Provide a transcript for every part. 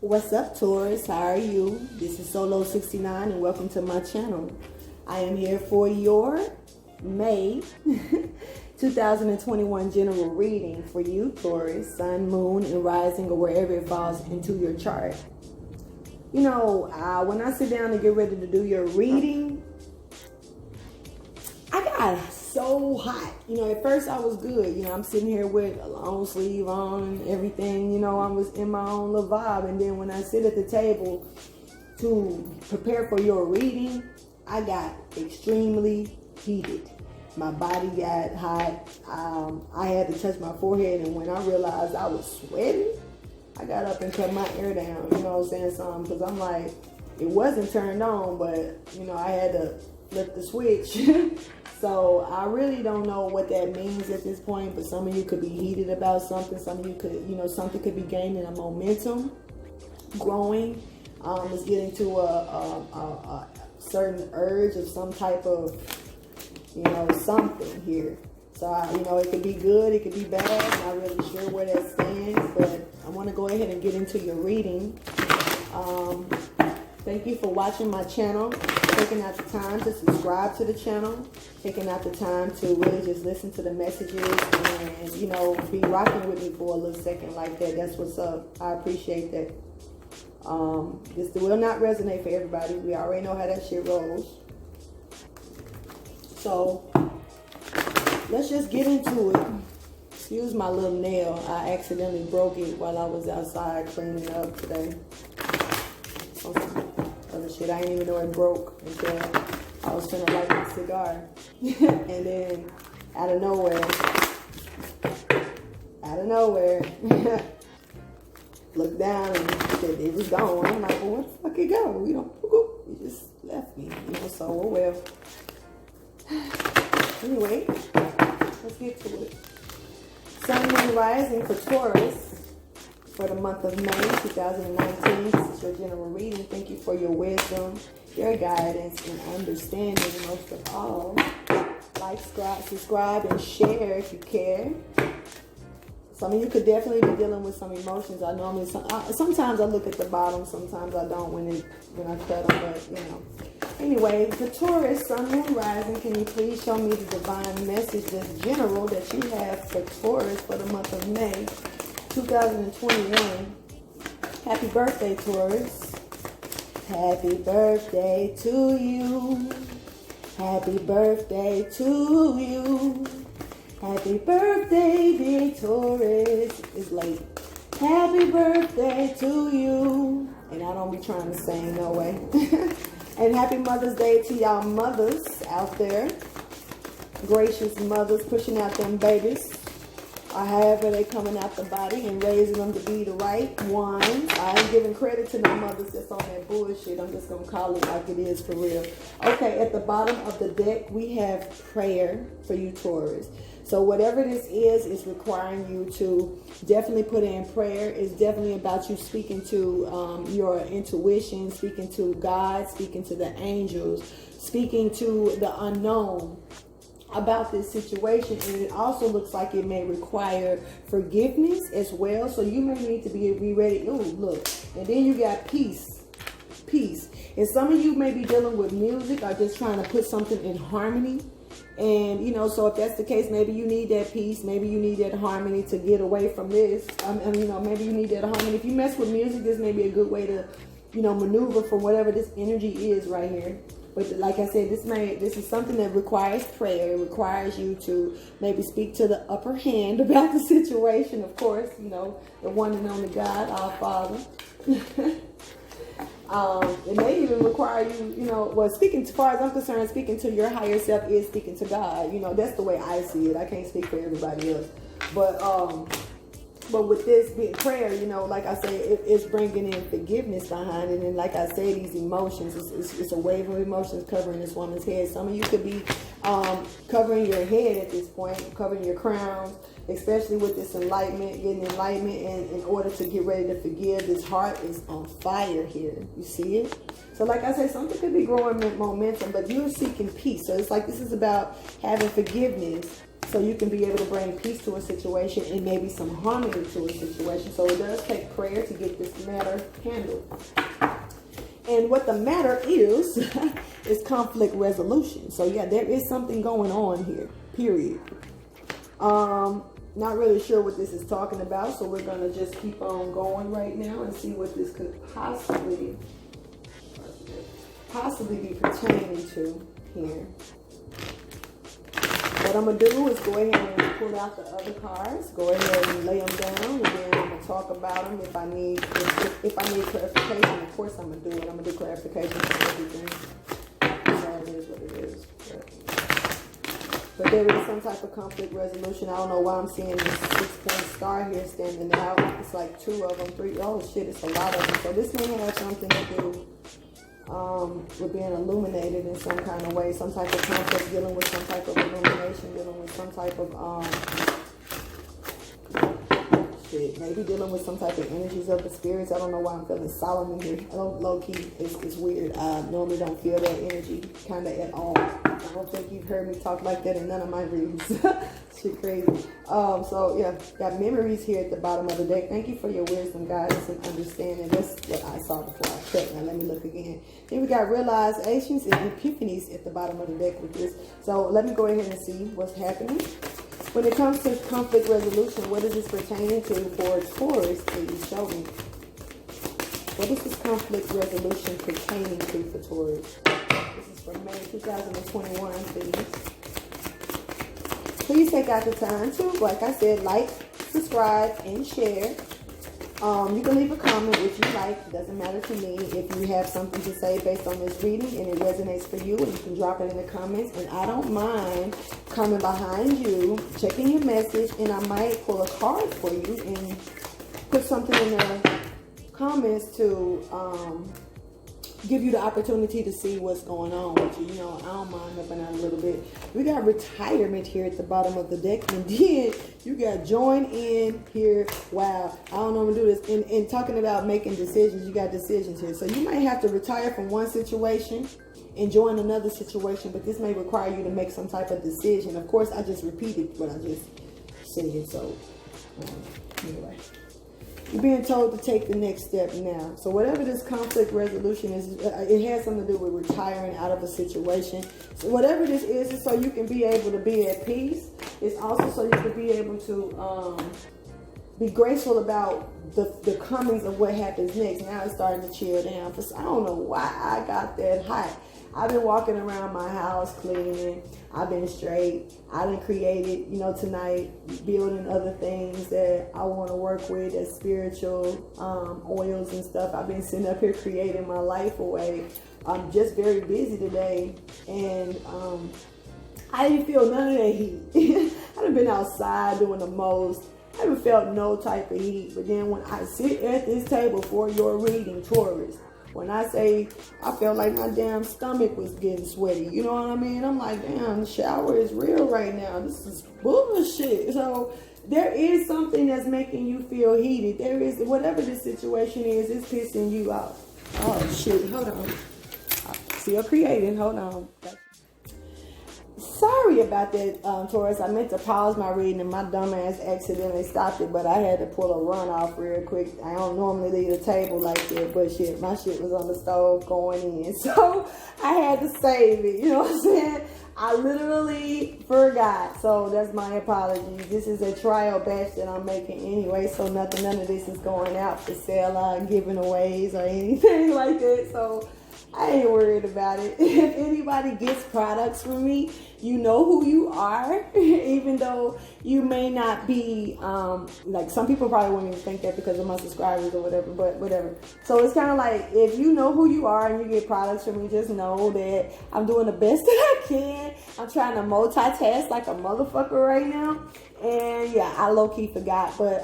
What's up, Taurus? How are you? This is Solo69 and welcome to my channel. I am here for your May 2021 general reading for you, Taurus, Sun, Moon, and Rising, or wherever it falls into your chart. You know, when I sit down to get ready to do your reading, I got so hot. You know, at first I was good. You know, I'm sitting here with a long sleeve on and everything. You know, I was in my own little vibe. And then when I sit at the table to prepare for your reading, I got extremely heated. My body got hot. I had to touch my forehead. And when I realized I was sweating, I got up and cut my hair down. You know what I'm saying? Something, because I'm like, it wasn't turned on, but, you know, I had to flip the switch. So I really don't know what that means at this point, but some of you could be heated about something. Some of you could, you know, something could be gaining a momentum, growing. It's getting to a certain urge of some type of, you know, something here. So, you know, it could be good, it could be bad. I'm not really sure where that stands, but I want to go ahead and get into your reading. Thank you for watching my channel, taking out the time to subscribe to the channel, taking out the time to really just listen to the messages and, you know, be rocking with me for a little second like that. That's what's up. I appreciate that. This will not resonate for everybody. We already know how that shit rolls. So, let's just get into it. Excuse my little nail. I accidentally broke it while I was outside cleaning up today. Other shit, I didn't even know it broke until I was finna light my cigar. And then, out of nowhere, looked down and it was gone. I'm like, well, where the fuck it go? You know, it just left me. You know, so, oh well. Anyway, let's get to it. Sun, Moon, Rising for Taurus for the month of May 2019. This is your general reading. Thank you for your wisdom, your guidance, and understanding. Most of all, like, subscribe, and share if you care. Some of you could definitely be dealing with some emotions. I normally, sometimes I look at the bottom, sometimes I don't when I cut them, but you know. Anyway, the Taurus, Sun, Moon, Rising, can you please show me the divine message, that's general, that you have for Taurus for the month of May 2021. Happy birthday, Taurus. Happy birthday to you. Happy birthday to you. Happy birthday, dear Taurus. It's late. Happy birthday to you. And I don't be trying to sing, no way. And happy Mother's Day to y'all mothers out there. Gracious mothers pushing out them babies. Or however they coming out the body and raising them to be the right ones. I ain't giving credit to no mothers that's on that bullshit. I'm just going to call it like it is for real. Okay, at the bottom of the deck, we have prayer for you, Taurus. So whatever this is requiring you to definitely put in prayer. It's definitely about you speaking to your intuition, speaking to God, speaking to the angels, speaking to the unknown about this situation. And it also looks like it may require forgiveness as well. So you may need to be ready. Oh, look. And then you got peace. Peace. And some of you may be dealing with music or just trying to put something in harmony. And, you know, so if that's the case, maybe you need that peace. Maybe you need that harmony to get away from this. You know, maybe you need that harmony. If you mess with music, this may be a good way to, you know, maneuver from whatever this energy is right here. But like I said, this is something that requires prayer. It requires you to maybe speak to the upper hand about the situation, of course, you know, the one and only God, our Father. It may even require you, you know, well, speaking, as far as I'm concerned, speaking to your higher self is speaking to God. You know, that's the way I see it. I can't speak for everybody else. But with this being prayer, you know, like I say, it's bringing in forgiveness behind it. And like I say, these emotions, it's a wave of emotions covering this woman's head. Some of you could be covering your head at this point, covering your crowns, especially with this enlightenment, getting enlightenment in order to get ready to forgive. This heart is on fire here. You see it? So like I said, something could be growing momentum, but you're seeking peace. So it's like this is about having forgiveness so you can be able to bring peace to a situation and maybe some harmony to a situation. So it does take prayer to get this matter handled. And what the matter is, is conflict resolution. So yeah, there is something going on here, period. Not really sure what this is talking about, so we're gonna just keep on going right now and see what this could possibly be pertaining to here. What I'm gonna do is go ahead and pull out the other cards, go ahead and lay them down, and then I'm gonna talk about them if I need clarification. Of course I'm gonna do it. I'm gonna do clarification for everything. So it is what it is. But there is some type of conflict resolution. I don't know why I'm seeing this 6-point star here standing out. It's like 2 of them, 3. Oh shit, it's a lot of them. So this may have something to do with being illuminated in some kind of way, some type of conflict, dealing with some type of illumination, dealing with some type of maybe dealing with some type of energies of the spirits. I don't know why I'm feeling solemn in here. Low key, it's weird. I normally don't feel that energy kind of at all. I don't think you've heard me talk like that in none of my readings. Shit crazy. So yeah, got memories here at the bottom of the deck. Thank you for your wisdom, guidance, and understanding. That's what I saw before I checked. Now let me look again. Then we got realizations and epiphanies at the bottom of the deck with this. So let me go ahead and see what's happening. When it comes to conflict resolution, what is this pertaining to for Taurus? Please show me. What is this conflict resolution pertaining to for Taurus? This is for May 2021, please. Please take out the time to, like I said, like, subscribe, and share. You can leave a comment if you like. It doesn't matter to me. If you have something to say based on this reading and it resonates for you, and you can drop it in the comments. And I don't mind coming behind you, checking your message, and I might pull a card for you and put something in the comments to give you the opportunity to see what's going on with you. You know, I don't mind helping out a little bit. We got retirement here at the bottom of the deck, and then you got join in here. Wow, I don't know how to do this. And talking about making decisions, you got decisions here. So you might have to retire from one situation and join another situation, but this may require you to make some type of decision. Of course, I just repeated what I just said. So anyway. You're being told to take the next step now. So whatever this conflict resolution is, it has something to do with retiring out of a situation. So whatever this is so you can be able to be at peace. It's also so you can be able to be graceful about the comings of what happens next. Now it's starting to chill down. I don't know why I got that hot. I've been walking around my house cleaning. I've been straight. I done created, you know, tonight, building other things that I want to work with, as spiritual oils and stuff. I've been sitting up here creating my life away. I'm just very busy today. And I didn't feel none of that heat. I done been outside doing the most. I haven't felt no type of heat. But then when I sit at this table for your reading, Taurus, when I say I felt like my damn stomach was getting sweaty, you know what I mean? I'm like, damn, the shower is real right now. This is bullshit. So there is something that's making you feel heated. There is, whatever the situation is, it's pissing you off. Oh, shit. Hold on. Still creating. Hold on. Sorry about that, Taurus. I meant to pause my reading and my dumb ass accidentally stopped it, but I had to pull a run off real quick. I don't normally leave the table like that, but shit, my shit was on the stove going in, so I had to save it. You know what I'm saying? I literally forgot, so that's my apologies. This is a trial batch that I'm making anyway, so none of this is going out for sale, giving aways or anything like that. So I ain't worried about it. If anybody gets products from me, you know who you are, even though you may not be, like some people probably wouldn't even think that because of my subscribers or whatever, but whatever. So it's kind of like, if you know who you are and you get products from me, just know that I'm doing the best that I can. I'm trying to multitask like a motherfucker right now. And yeah, I low-key forgot, but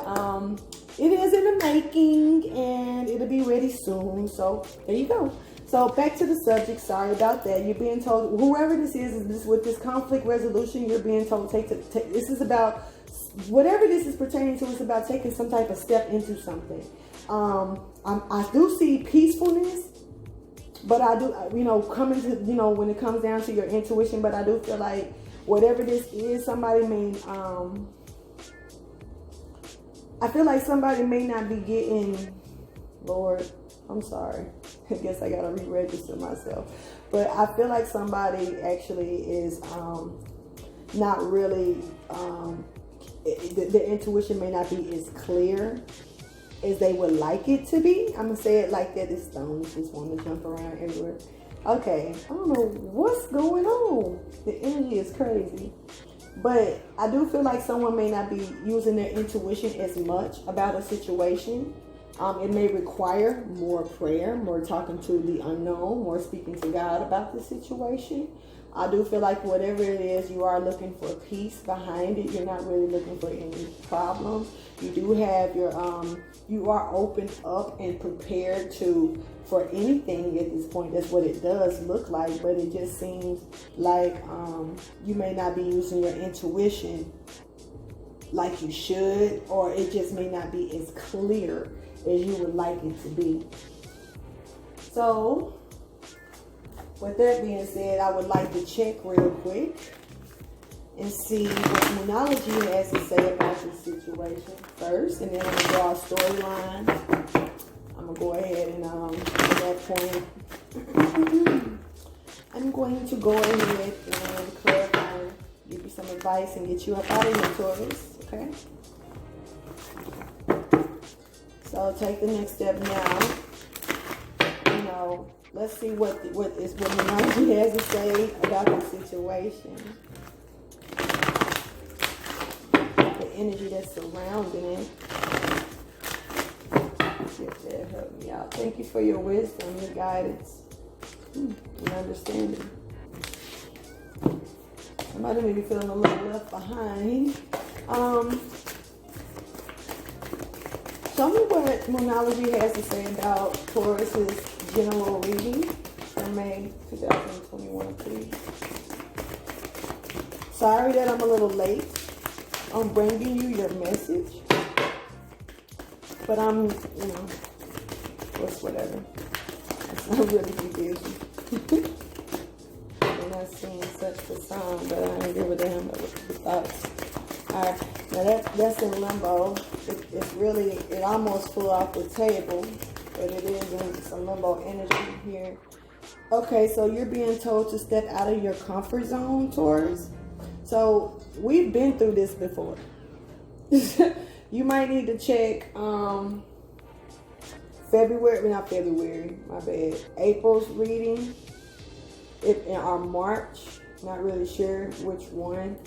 it is in the making and it'll be ready soon. So there you go. So back to the subject. Sorry about that. You're being told, whoever this is with this conflict resolution, you're being told this is about, whatever this is pertaining to, it's about taking some type of step into something. I do see peacefulness, but I do, you know, coming to, you know, when it comes down to your intuition, but I do feel like whatever this is, somebody may, I feel like somebody may not be getting, Lord, I'm sorry. I guess I gotta re-register myself. But I feel like somebody actually is not really, the intuition may not be as clear as they would like it to be. I'm gonna say it like that. This stones just want to jump around everywhere. Okay, I don't know what's going on. The energy is crazy. But I do feel like someone may not be using their intuition as much about a situation. It may require more prayer, more talking to the unknown, more speaking to God about the situation. I do feel like whatever it is, you are looking for peace behind it. You're not really looking for any problems. You do have your, you are open up and prepared for anything at this point. That's what it does look like, but it just seems like you may not be using your intuition like you should, or it just may not be as clear as you would like it to be. So, with that being said, I would like to check real quick and see what Moonology has to say about this situation first, and then I'm going to draw a storyline. I'm going to go ahead and at that point, I'm going to go ahead and clarify, give you some advice, and get you up out of here, Taurus, okay? So take the next step now. You know, let's see what Moonology has to say about the situation. The energy that's surrounding it. See if that help me out. Thank you for your wisdom, your guidance, and understanding. Somebody may be feeling a little left behind. Show me what Moonology has to say about Taurus's general reading for May 2021, please. Sorry that I'm a little late on bringing you your message, but I'm, it's whatever. I'm really busy. I'm not seeing such a sign, but I don't give a damn about the thoughts. Alright, now that's in limbo. It's really, it almost flew off the table, but it is in some limbo energy here. Okay, so you're being told to step out of your comfort zone, Taurus. So we've been through this before. You might need to check April's reading, or March, not really sure which one.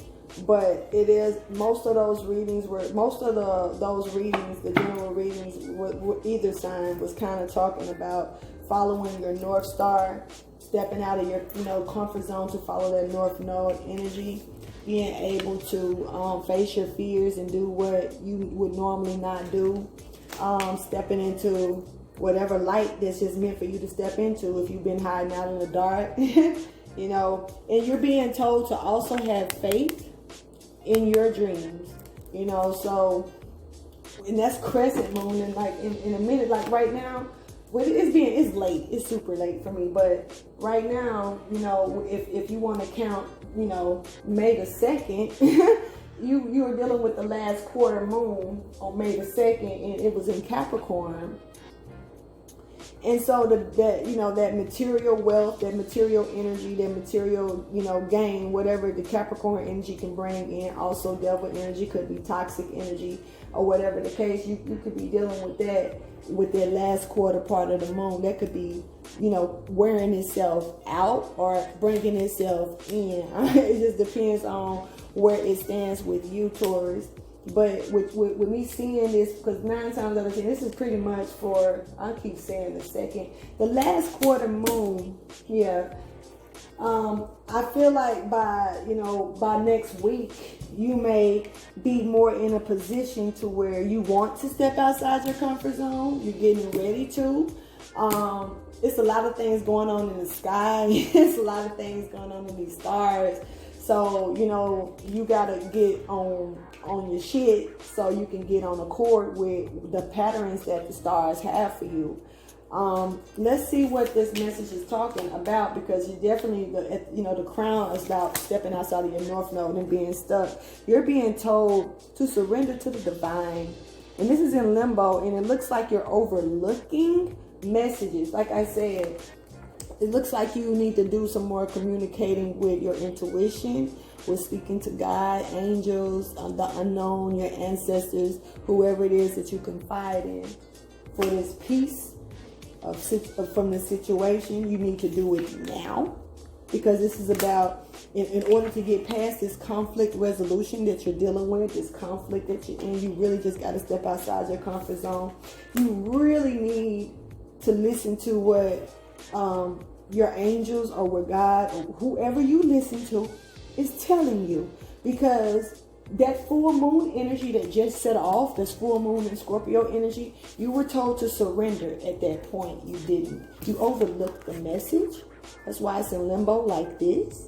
But it is, most of those readings, the general readings with either sign was kind of talking about following your North Star, stepping out of your comfort zone to follow that North Node energy, being able to face your fears and do what you would normally not do, stepping into whatever light that's just meant for you to step into if you've been hiding out in the dark, and you're being told to also have faith in your dreams, so, and that's crescent moon, and like in a minute, like right now, it's late, it's super late for me, but right now, if you want to count, May the 2nd, you were dealing with the last quarter moon on May the 2nd, and it was in Capricorn. And so that material wealth, that material energy, that material, gain, whatever the Capricorn energy can bring in, also devil energy, could be toxic energy, or whatever the case, you could be dealing with that last quarter part of the moon. That could be, wearing itself out or bringing itself in. It just depends on where it stands with you, Taurus. But with me seeing this, because 9 times out of 10, this is pretty much for, I keep saying the last quarter moon, yeah. I feel like by next week, you may be more in a position to where you want to step outside your comfort zone. You're getting ready to. It's a lot of things going on in the sky. It's a lot of things going on in these stars. So, you gotta get on your shit so you can get on accord with the patterns that the stars have for you. Let's see what this message is talking about, because you definitely, the crown is about stepping outside of your north node and being stuck. You're being told to surrender to the divine. And this is in limbo, and it looks like you're overlooking messages. Like I said, it looks like you need to do some more communicating with your intuition, with speaking to God, angels, the unknown, your ancestors, whoever it is that you confide in for this peace from the situation. You need to do it now, because this is about, in order to get past this conflict resolution that you're dealing with, this conflict that you're in, you really just got to step outside your comfort zone. You really need to listen to what your angels, or what God, or whoever you listen to, is telling you, because that full moon energy that just set off, this full moon and Scorpio energy, you were told to surrender at that point. You didn't. You overlooked the message. That's why it's in limbo like this,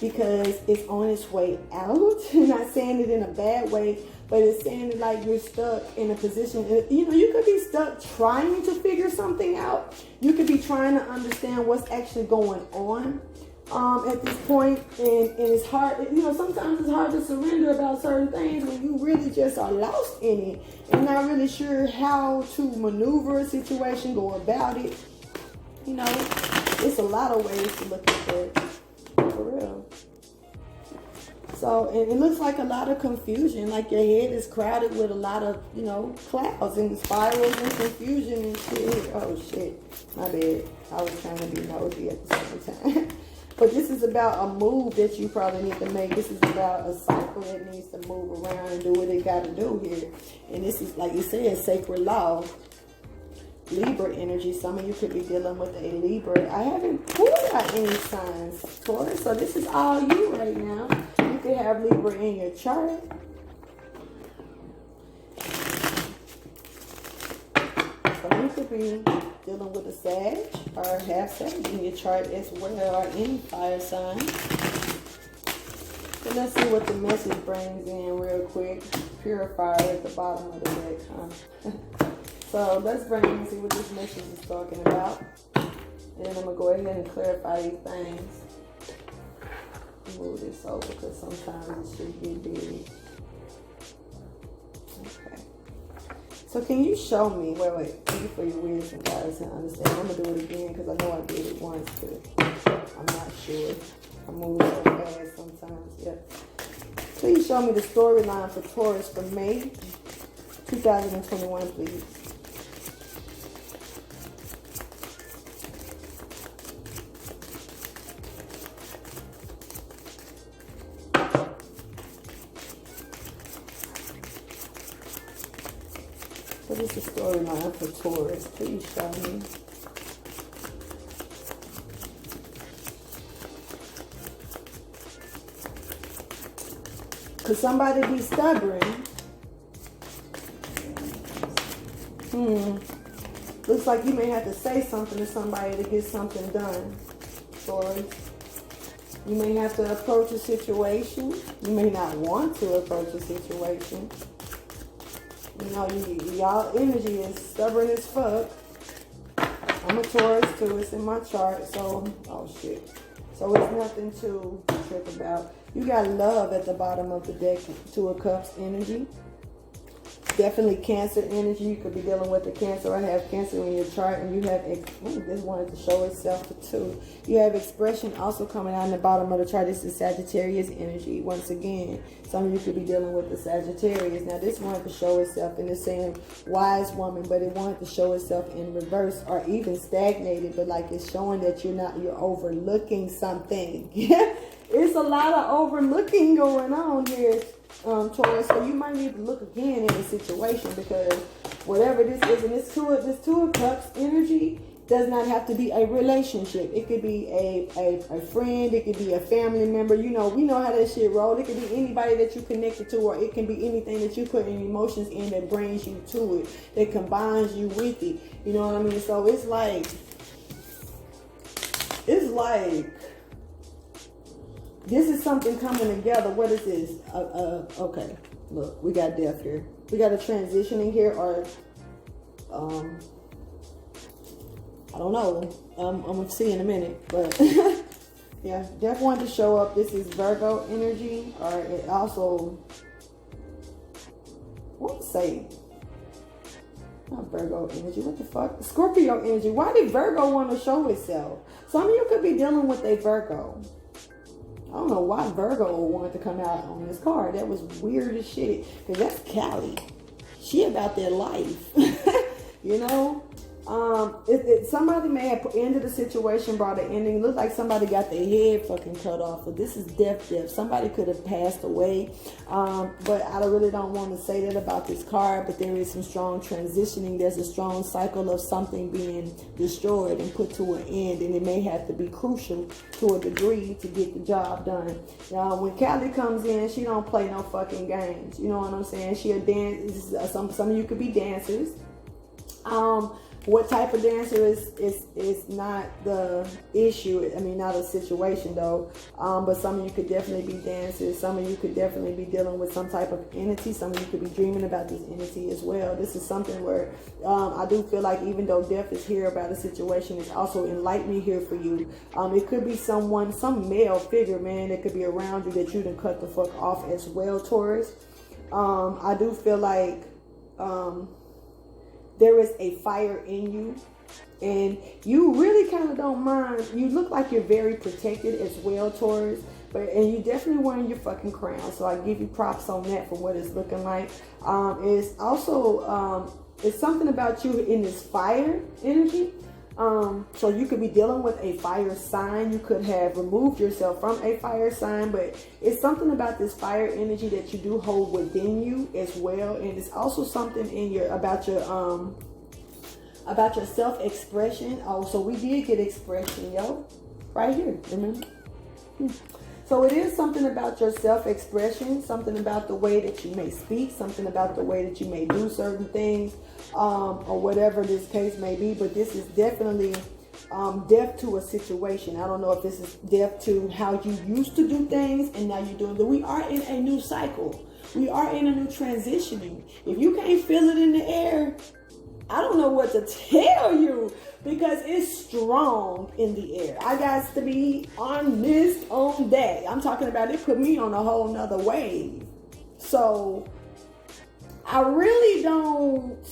because it's on its way out. I'm not saying it in a bad way, but it's saying it like you're stuck in a position. You could be stuck trying to figure something out. You could be trying to understand what's actually going on at this point, and it's hard. Sometimes it's hard to surrender about certain things when you really just are lost in it and not really sure how to maneuver a situation, go about it. It's a lot of ways to look at that, for real. So, and it looks like a lot of confusion, like your head is crowded with a lot of, clouds and spirals and confusion and shit. Oh shit, my bad. I was trying to be nosy at the same time. But this is about a move that you probably need to make. This is about a cycle that needs to move around and do what it got to do here. And this is, like you said, sacred law. Libra energy. Some of you could be dealing with a Libra. I haven't pulled out any signs, Taurus. So this is all you right now. You could have Libra in your chart. So you could be dealing with a Sag or half Sag in your chart as well, or any fire sign. So let's see what the message brings in real quick. Purifier at the bottom of the deck, huh? So let's bring in and see what this message is talking about. And then I'm going to go ahead and clarify these things. Move this over because sometimes it should get big. Okay. So can you show me, wait, thank you for your wisdom, guys, to understand. I'm going to do it again because I know I did it once, but I'm not sure. I move so fast sometimes, yeah. Please show me the storyline for Taurus for May 2021, please. What is the storyline for Taurus? Please show me. Could somebody be stubborn? Looks like you may have to say something to somebody to get something done, Taurus. You may have to approach a situation. You may not want to approach a situation. Y'all energy is stubborn as fuck. I'm a Taurus too. It's in my chart. So, oh shit. So it's nothing to trip about. You got love at the bottom of the deck. Two of Cups energy. Definitely Cancer energy. You could be dealing with a Cancer. I have Cancer in your chart, and you have this wanted to show itself for two. You have expression also coming out in the bottom of the chart. This is Sagittarius energy. Once again, some of you could be dealing with the Sagittarius. Now this wanted to show itself, and it's saying wise woman, but it wanted to show itself in reverse or even stagnated, but like it's showing that you're overlooking something. It's a lot of overlooking going on here, Taurus. So you might need to look again in the situation, because whatever this is, and this two of Cups energy does not have to be a relationship. It could be a friend. It could be a family member. We know how that shit roll. It could be anybody that you connected to, or it can be anything that you put in emotions in that brings you to it, that combines you with it. You know what I mean? So it's like this is something coming together. What is this? Okay, look, we got death here. We got a transition in here, or I don't know. I'm gonna see in a minute, but yeah, definitely wanted to show up. This is Virgo energy, or it also, what to say? Not Virgo energy. What the fuck? Scorpio energy. Why did Virgo want to show itself? Some of you could be dealing with a Virgo. I don't know why Virgo wanted to come out on this card. That was weird as shit. Because that's Callie. She about their life. You know? Somebody may have ended the situation, brought an ending. Looked like somebody got their head fucking cut off. So this is death. Somebody could have passed away. But I really don't want to say that about this card. But there is some strong transitioning. There's a strong cycle of something being destroyed and put to an end. And it may have to be crucial to a degree to get the job done. When Callie comes in, she don't play no fucking games. You know what I'm saying? She'll dance. Some of you could be dancers. What type of dancer is not the issue. I mean, not a situation though. But some of you could definitely be dancers. Some of you could definitely be dealing with some type of entity. Some of you could be dreaming about this entity as well. This is something where I do feel like even though death is here about a situation, it's also enlightenment here for you. It could be some male figure, man, that could be around you that you done cut the fuck off as well, Taurus. I do feel like there is a fire in you, and you really kind of don't mind. You look like you're very protected as well, Taurus, and you definitely wearing your fucking crown. So I give you props on that for what it's looking like. It's also it's something about you in this fire energy. So you could be dealing with a fire sign. You could have removed yourself from a fire sign, but it's something about this fire energy that you do hold within you as well. And it's also something in about your self-expression. Oh, so we did get expression, yo, right here. Remember? So it is something about your self-expression, something about the way that you may speak, something about the way that you may do certain things, or whatever this case may be. But this is definitely death to a situation. I don't know if this is death to how you used to do things and now you're doing it. We are in a new cycle. We are in a new transitioning. If you can't feel it in the air, I don't know what to tell you, because it's strong in the air. I got to be on this, on that. I'm talking about it put me on a whole nother wave. So I really don't,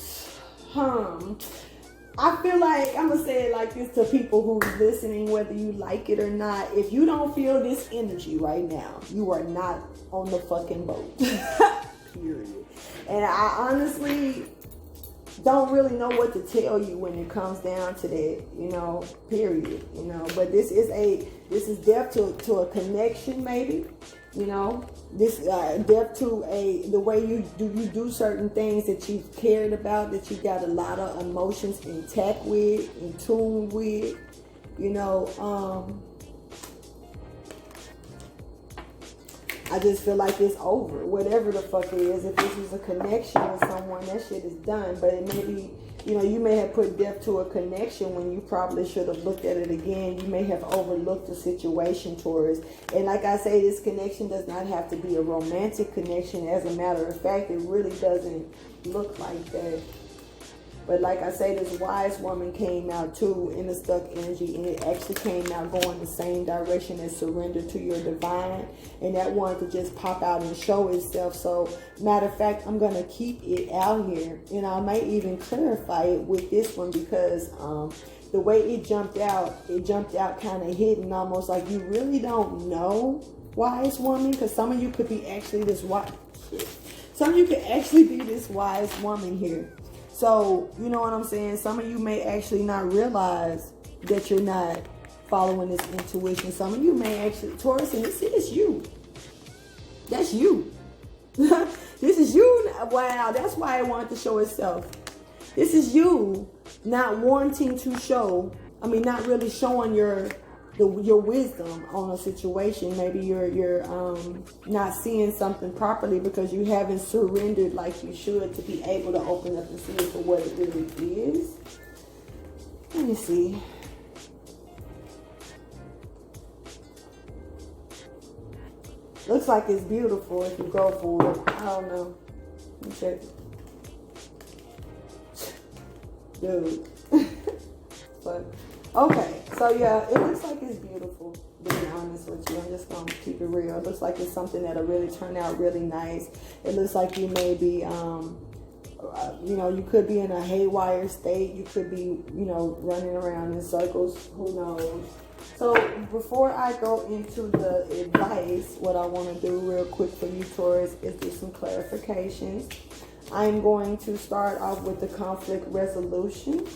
I feel like, I'm going to say it like this to people who's listening, whether you like it or not. If you don't feel this energy right now, you are not on the fucking boat. Period. And I honestly don't really know what to tell you when it comes down to that, you know, period, you know. But this is death to a connection, maybe, you know. This death to the way you do certain things that you've cared about, that you got a lot of emotions intact with, in tune with, you know. I just feel like it's over. Whatever the fuck it is. If this was a connection with someone, that shit is done. But it may be, you know, you may have put death to a connection when you probably should have looked at it again. You may have overlooked the situation, Taurus. And like I say, this connection does not have to be a romantic connection. As a matter of fact, it really doesn't look like that. But like I say, this wise woman came out too in the stuck energy, and it actually came out going the same direction as surrender to your divine. And that wanted to just pop out and show itself. So matter of fact, I'm going to keep it out here, and I might even clarify it with this one, because the way it jumped out kind of hidden, almost like you really don't know, wise woman, because some of you could be actually this wise. Some of you could actually be this wise woman here. So, you know what I'm saying? Some of you may actually not realize that you're not following this intuition. Some of you may actually, Taurus, and this is you. That's you. This is you. Wow, that's why I wanted to show itself. This is you not wanting to show, not really showing your wisdom on a situation. Maybe you're not seeing something properly because you haven't surrendered like you should to be able to open up and see it for what it really is. Let me see. Looks like it's beautiful if you go for it. I don't know. Let me check. Dude. But okay, so yeah, it looks like it's beautiful. To be honest with you, I'm just gonna keep it real. It looks like it's something that'll really turn out really nice. It looks like you may be, you know, you could be in a haywire state. You could be, you know, running around in circles. Who knows? So before I go into the advice, what I want to do real quick for you, Taurus, is do some clarifications. I'm going to start off with the conflict resolution.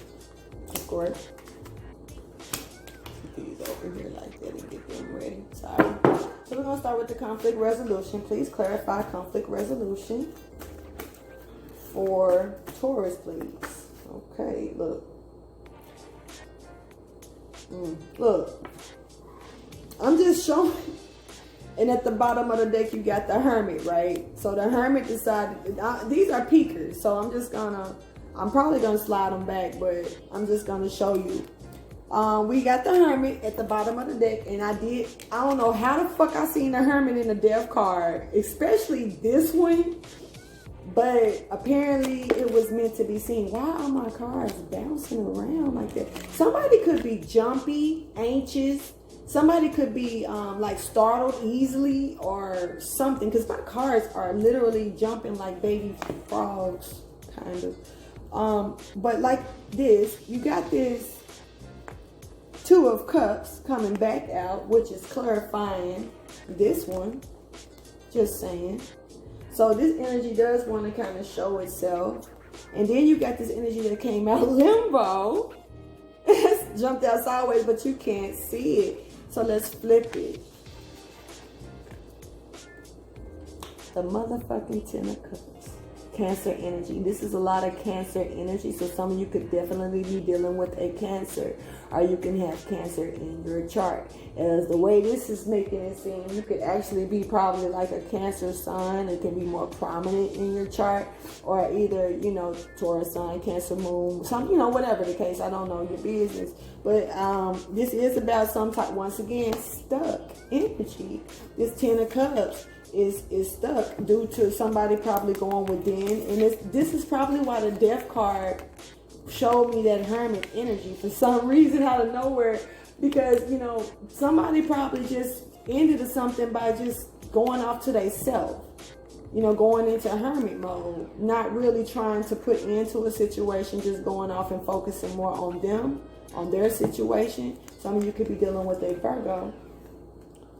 Of course. Put these over here like that and get them ready. Sorry. So we're going to start with the conflict resolution. Please clarify conflict resolution for Taurus, please. Okay, look. Look. I'm just showing. And at the bottom of the deck, you got the Hermit, right? So the Hermit decided, these are peekers. So I'm probably going to slide them back, but I'm just going to show you. We got the Hermit at the bottom of the deck. And I don't know how the fuck I seen the Hermit in the Death card, especially this one. But apparently it was meant to be seen. Why are my cards bouncing around like that? Somebody could be jumpy, anxious. Somebody could be like startled easily or something. Because my cards are literally jumping like baby frogs, kind of. But like this, you got this Two of Cups coming back out, which is clarifying this one. Just saying. So this energy does want to kind of show itself. And then you got this energy that came out limbo. It's jumped out sideways, but you can't see it. So let's flip it. The motherfucking Ten of Cups. Cancer energy. This is a lot of Cancer energy. So some of you could definitely be dealing with a Cancer. Or you can have Cancer in your chart. As the way this is making it seem, you could actually be probably like a Cancer sign. It can be more prominent in your chart. Or either, you know, Taurus sign, Cancer moon, some, you know, whatever the case. I don't know your business. But this is about some type, once again, stuck energy. This Ten of Cups is stuck due to somebody probably going within. And this is probably why the Death card showed me that Hermit energy for some reason out of nowhere, because, you know, somebody probably just ended something by just going off to themselves, you know, going into Hermit mode, not really trying to put into a situation, just going off and focusing more on them, on their situation. Some of you could be dealing with a Virgo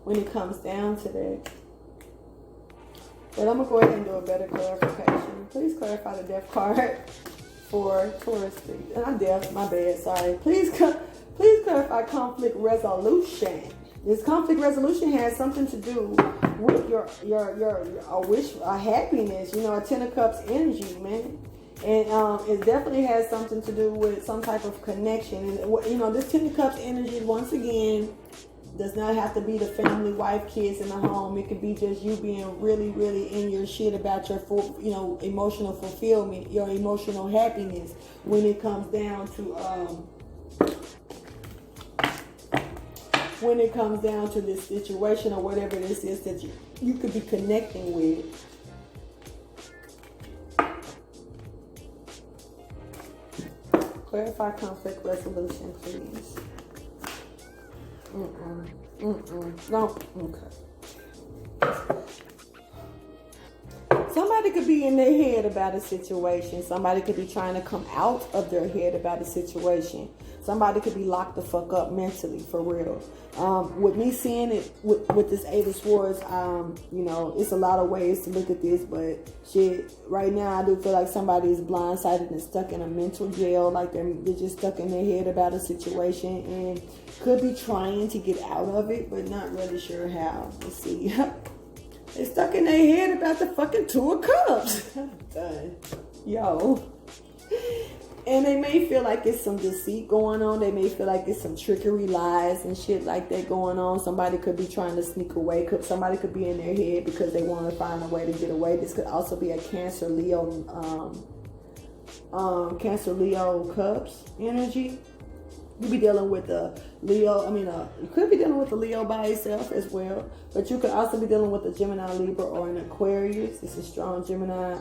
when it comes down to that. But I'm going to go ahead and do a better clarification. Please clarify the Death card for Taurus, please. Not Death, my bad, sorry. Please clarify conflict resolution. This conflict resolution has something to do with your wish, happiness, you know, a Ten of Cups energy, man. And it definitely has something to do with some type of connection. And, you know, this Ten of Cups energy, once again, does not have to be the family, wife, kids in the home. It could be just you being really, really in your shit about your full, you know, emotional fulfillment, your emotional happiness when it comes down to this situation or whatever this is that you could be connecting with. Clarify conflict resolution, please. No. Okay. Somebody could be in their head about a situation. Somebody could be trying to come out of their head about a situation. Somebody could be locked the fuck up mentally, for real. With me seeing it with this Eight of Swords, you know, it's a lot of ways to look at this, but shit, right now I do feel like somebody is blindsided and stuck in a mental jail, like they're just stuck in their head about a situation and could be trying to get out of it, but not really sure how. Let's see. They're stuck in their head about the fucking Two of Cups. I'm done. Yo. And they may feel like it's some deceit going on. They may feel like it's some trickery, lies, and shit like that going on. Somebody could be trying to sneak away. Somebody could be in their head because they want to find a way to get away. This could also be a Cancer, Leo Cups energy. You be dealing with a Leo. You could be dealing with a Leo by itself as well. But you could also be dealing with a Gemini, Libra, or an Aquarius. This is strong Gemini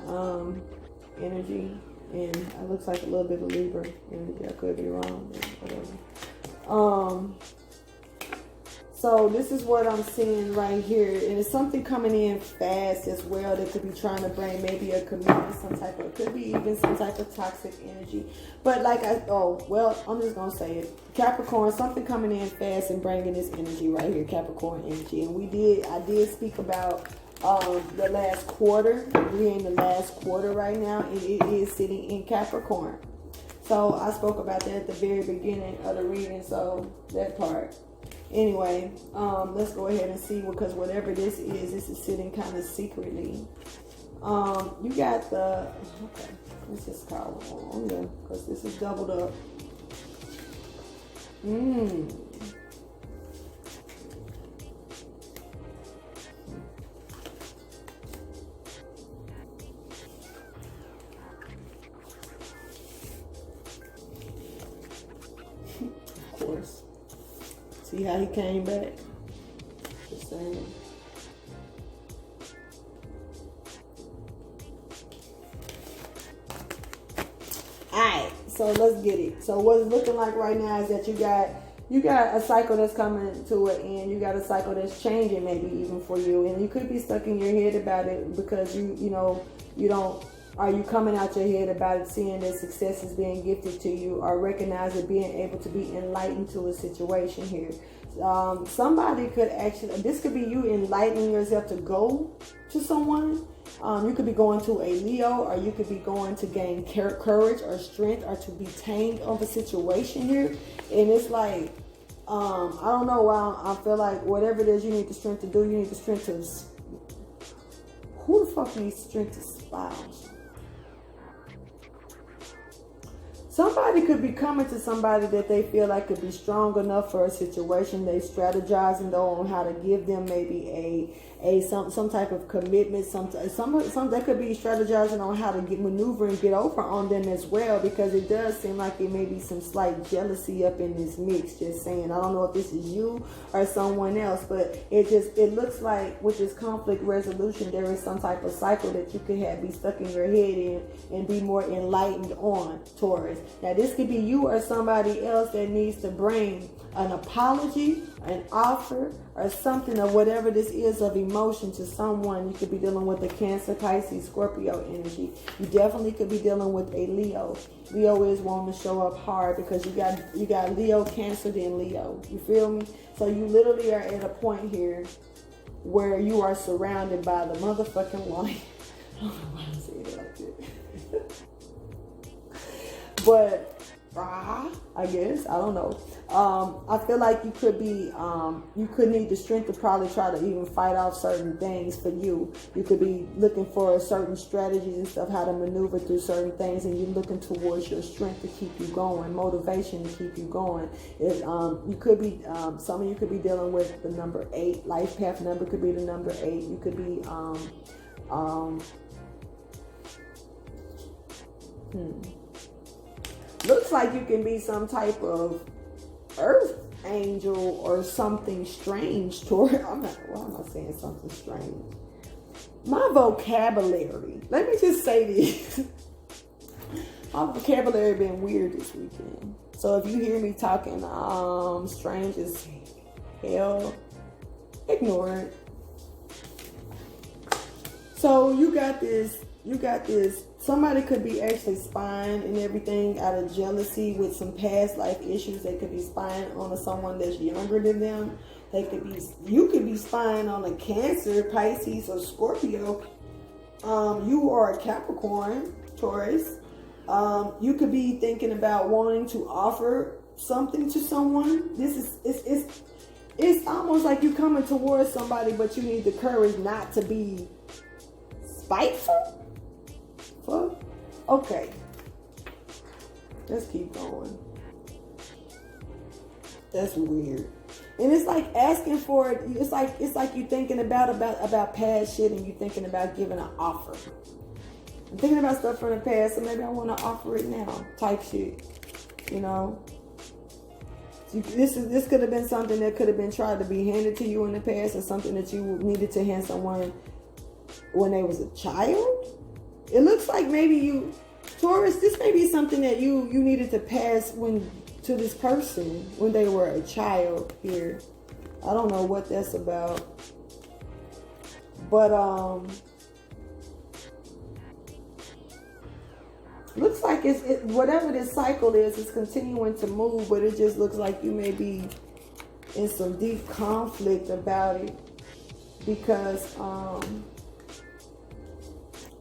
energy. And it looks like a little bit of Libra energy. I could be wrong, whatever. So this is what I'm seeing right here. And it's something coming in fast as well that could be trying to bring maybe a commitment, some type of, could be even some type of toxic energy. But like I'm just going to say it. Capricorn, something coming in fast and bringing this energy right here, Capricorn energy. And I did speak about the last quarter. We're in the last quarter right now, and it is sitting in Capricorn. So I spoke about that at the very beginning of the reading, so that part. Anyway, let's go ahead and see, because whatever this is sitting kind of secretly. You got the, okay, let's just call it on, yeah, because this is doubled up. Of course. See how he came back? Just saying. Alright, so let's get it. So what it's looking like right now is that you got a cycle that's coming to an end. You got a cycle that's changing, maybe even for you. And you could be stuck in your head about it because you don't. Are you coming out your head about it, seeing that success is being gifted to you, or recognize it, being able to be enlightened to a situation here? Somebody could actually, this could be you enlightening yourself to go to someone. You could be going to a Leo, or you could be going to gain courage or strength, or to be tamed of a situation here. And it's like, I don't know why I feel like whatever it is you need the strength to do, you need the strength to, who the fuck needs strength to spouse? Somebody could be coming to somebody that they feel like could be strong enough for a situation. They strategizing though on how to give them maybe some type of commitment. Some that could be strategizing on how to maneuver and get over on them as well, because it does seem like there may be some slight jealousy up in this mix. Just saying, I don't know if this is you or someone else, but it looks like with this conflict resolution, there is some type of cycle that you could be stuck in your head in and be more enlightened on, Taurus. Now this could be you or somebody else that needs to bring an apology, an offer, or something of whatever this is of emotion to someone. You could be dealing with a Cancer, Pisces, Scorpio energy. You definitely could be dealing with a Leo. Leo is wanting to show up hard, because you got Leo, Cancer, then Leo. You feel me? So you literally are at a point here where you are surrounded by the motherfucking light. I don't know why I'm saying it like that. But I guess, I don't know. I feel like you could be, you could need the strength to probably try to even fight off certain things for you. You could be looking for certain strategies and stuff, how to maneuver through certain things, and you're looking towards your strength to keep you going, motivation to keep you going. You could be, some of you could be dealing with the number 8, life path number could be the number 8. You could be, looks like you can be some type of earth angel or something strange toward. Why am I saying something strange? My vocabulary. Let me just say this. My vocabulary been weird this weekend. So if you hear me talking strange as hell, ignore it. So you got this. Somebody could be actually spying and everything out of jealousy with some past life issues. They could be spying on someone that's younger than them. You could be spying on a Cancer, Pisces, or Scorpio. You are a Capricorn, Taurus. You could be thinking about wanting to offer something to someone. It's almost like you coming towards somebody, but you need the courage not to be spiteful. Fuck. Okay. Let's keep going. That's weird. And it's like asking for it. It's like you thinking about past shit, and you thinking about giving an offer. I'm thinking about stuff from the past, so maybe I want to offer it now. Type shit. You know. This could have been something that could have been tried to be handed to you in the past, or something that you needed to hand someone when they was a child. It looks like maybe you Taurus, this may be something that you needed to pass to this person when they were a child here. I don't know what that's about. But looks like whatever this cycle is, it's continuing to move, but it just looks like you may be in some deep conflict about it, because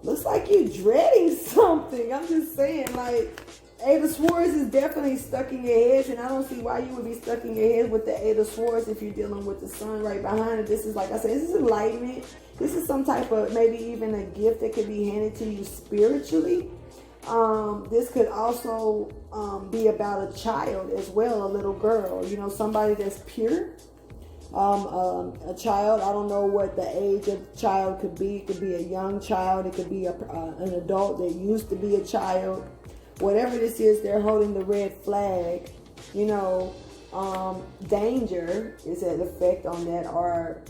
looks like you're dreading something. I'm just saying, like, Eight of Swords is definitely stuck in your head, and I don't see why you would be stuck in your head with the Eight of Swords if you're dealing with the Sun right behind it. This is, like I said, this is enlightenment. This is some type of, maybe even a gift that could be handed to you spiritually. This could also be about a child as well, a little girl, you know, somebody that's pure. A child, I don't know what the age of the child could be. It could be a young child. It could be an adult that used to be a child. Whatever this is, they're holding the red flag. You know, danger is an effect on that, or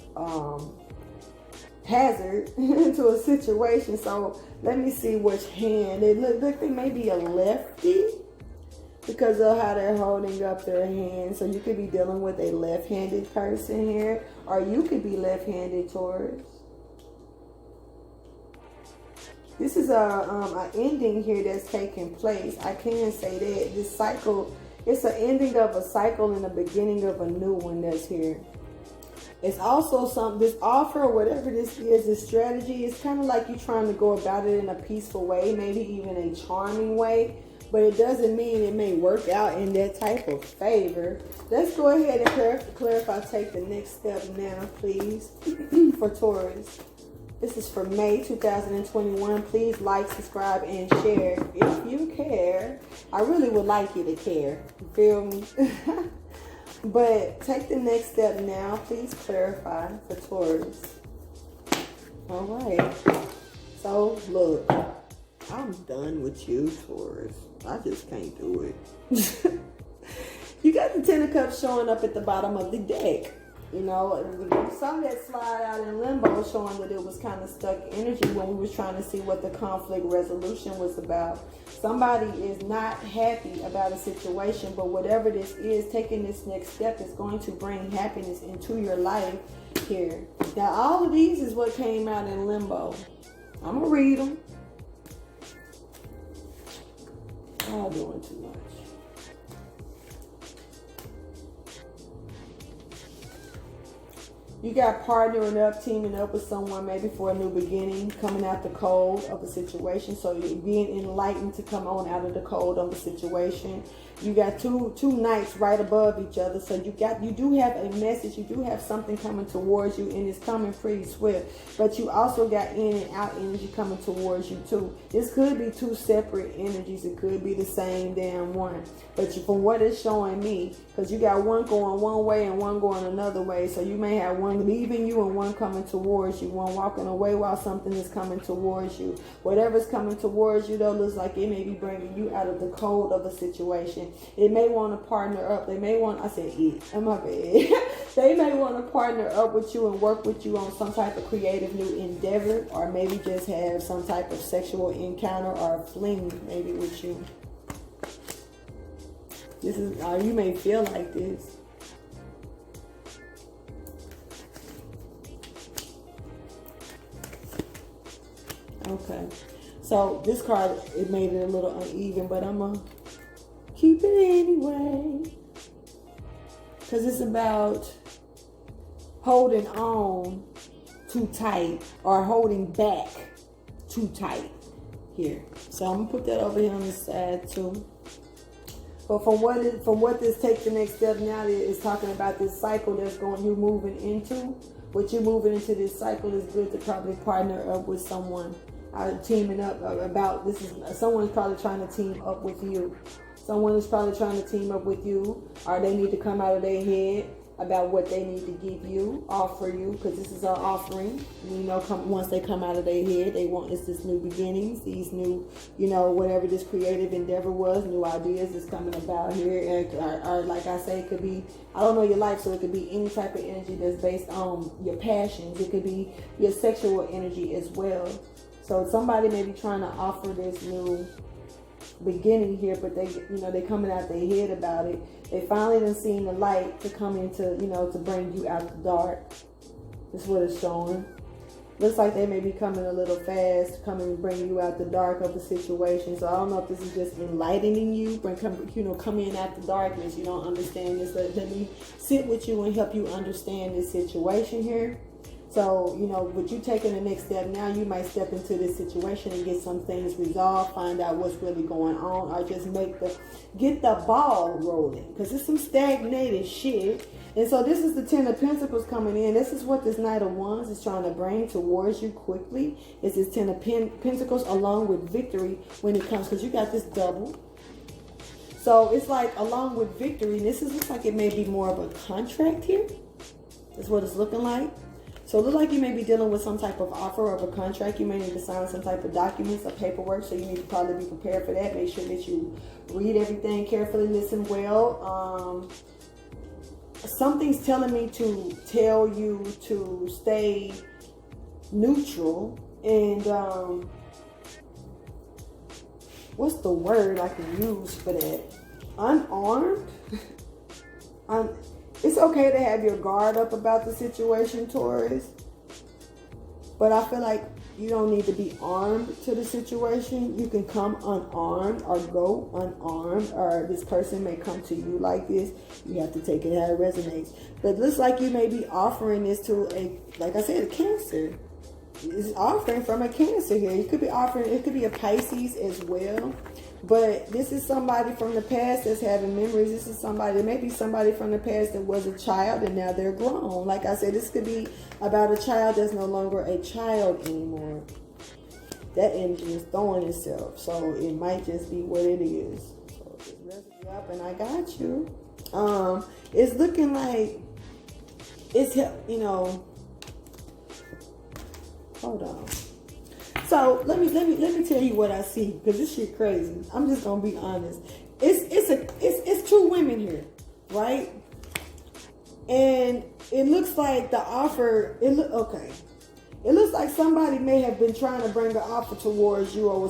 hazard to a situation. So let me see which hand. It look like they may be a lefty because of how they're holding up their hand. So you could be dealing with a left-handed person here, or you could be left-handed, Taurus. This is a ending here that's taking place. I can say that this cycle, it's an ending of a cycle and a beginning of a new one that's here. It's also this offer, whatever this is, this strategy, it's kind of like you're trying to go about it in a peaceful way, maybe even a charming way, but it doesn't mean it may work out in that type of favor. Let's go ahead and clarify, take the next step now, please, for Taurus. This is for May 2021. Please like, subscribe, and share if you care. I really would like you to care. You feel me? But take the next step now. Please clarify for Taurus. All right. So, look. I'm done with you, Taurus. I just can't do it. You got the Ten of Cups showing up at the bottom of the deck. You know, some that slide out in limbo, showing that it was kind of stuck energy when we was trying to see what the conflict resolution was about. Somebody is not happy about a situation, but whatever this is, taking this next step is going to bring happiness into your life here. Now, all of these is what came out in limbo. I'm going to read them. I'm doing too much. You got partnering up, teaming up with someone maybe for a new beginning, coming out the cold of a situation. So you're being enlightened to come on out of the cold of a situation. You got two knights right above each other. So you do have a message. You do have something coming towards you, and it's coming pretty swift. But you also got in and out energy coming towards you too. This could be two separate energies. It could be the same damn one. But from what it's showing me, because you got one going one way and one going another way. So you may have one leaving you and one coming towards you. One walking away while something is coming towards you. Whatever's coming towards you, though, looks like it may be bringing you out of the cold of a situation. It may want to partner up. They may want, I said it, I'm my bad. They may want to partner up with you and work with you on some type of creative new endeavor, or maybe just have some type of sexual encounter or a fling maybe with you. This is, you may feel like this. Okay. So this card, it made it a little uneven, but I'm going to keep it anyway. Because it's about holding on too tight or holding back too tight here. So I'm going to put that over here on the side too. But from what this take the next step now is talking about this cycle that's you moving into. What you're moving into this cycle is good to probably partner up with someone. Teaming up about this is someone's probably trying to team up with you. Someone is probably trying to team up with you, or they need to come out of their head about what they need to give you, offer you, because this is our offering. You know, once they come out of their head, they want this new beginnings, these new, you know, whatever this creative endeavor was, new ideas is coming about here. Or like I say, it could be, I don't know your life, so it could be any type of energy that's based on your passions. It could be your sexual energy as well. So somebody may be trying to offer this new beginning here, but they, they coming out their head about it. They finally done seen the light to come into, to bring you out the dark. That's what it's showing. Looks like they may be coming a little fast, coming and bring you out the dark of the situation. So I don't know if this is just enlightening you, coming out the darkness. You don't understand this. Let me sit with you and help you understand this situation here. So, with you taking the next step now, you might step into this situation and get some things resolved, find out what's really going on, or just get the ball rolling, because it's some stagnated shit. And so this is the Ten of Pentacles coming in. This is what this Knight of Wands is trying to bring towards you quickly. It's this Ten of Pentacles along with victory when it comes, because you got this double. So it's like along with victory, this looks like it may be more of a contract here. That's what it's looking like. So it looks like you may be dealing with some type of offer of a contract. You may need to sign some type of documents or paperwork. So you need to probably be prepared for that. Make sure that you read everything carefully, listen well. Something's telling me to tell you to stay neutral. And what's the word I can use for that? Unarmed? It's okay to have your guard up about the situation, Taurus. But I feel like you don't need to be armed to the situation. You can come unarmed or go unarmed. Or this person may come to you like this. You have to take it how it resonates. But it looks like you may be offering this to like I said, a Cancer. It's offering from a Cancer here. You could be offering, it could be a Pisces as well. But this is somebody from the past that's having memories. This is somebody, maybe somebody from the past that was a child and now they're grown. Like I said, this could be about a child that's no longer a child anymore. That energy is throwing itself. So it might just be what it is. So just rest you up and I got you. It's looking like it's, hold on. So let me tell you what I see, because this shit crazy. I'm just gonna be honest. It's two women here, right? And it looks like the offer. Okay. It looks like somebody may have been trying to bring an offer towards you, or you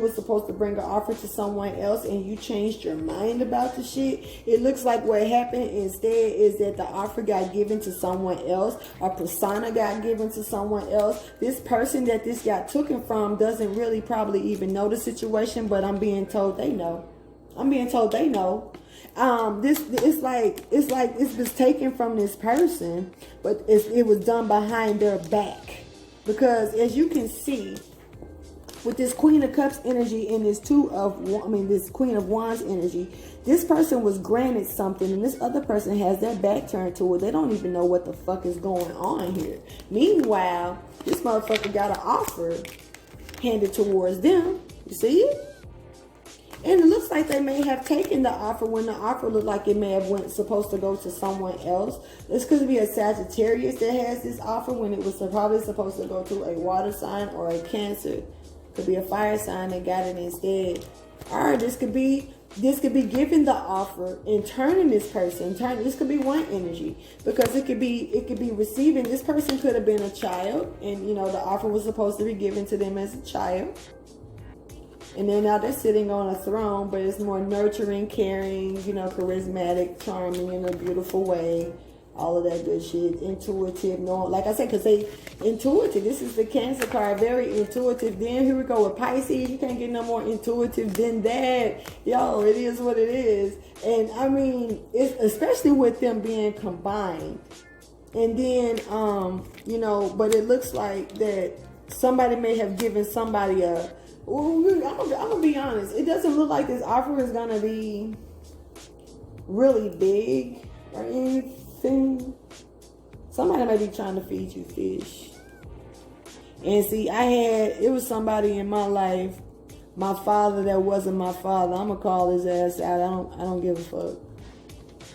were supposed to bring an offer to someone else, and you changed your mind about the shit. It looks like what happened instead is that the offer got given to someone else, a persona got given to someone else. This person that this got taken from doesn't really probably even know the situation, but I'm being told they know. It's like it was taken from this person, but it was done behind their back. Because as you can see, with this Queen of Cups energy and this this Queen of Wands energy, this person was granted something and this other person has their back turned to it. They don't even know what the fuck is going on here. Meanwhile, this motherfucker got an offer handed towards them. You see it? And it looks like they may have taken the offer when the offer looked like it may have supposed to go to someone else. This could be a Sagittarius that has this offer when it was probably supposed to go to a water sign or a Cancer. Could be a fire sign that got it instead. Or this could be giving the offer and turning this person. This could be one energy, because it could be receiving. This person could have been a child, and the offer was supposed to be given to them as a child. And then now they're sitting on a throne, but it's more nurturing, caring, charismatic, charming in a beautiful way. All of that good shit. Intuitive, like I said, because they intuitive. This is the Cancer card, very intuitive. Then here we go with Pisces. You can't get no more intuitive than that. Yo, it is what it is. And I mean, it's especially with them being combined. And then, but it looks like that somebody may have given somebody I'm gonna be honest. It doesn't look like this offer is gonna be really big or anything. Somebody might be trying to feed you fish. And see, it was somebody in my life, my father that wasn't my father. I'm gonna call his ass out. I don't give a fuck.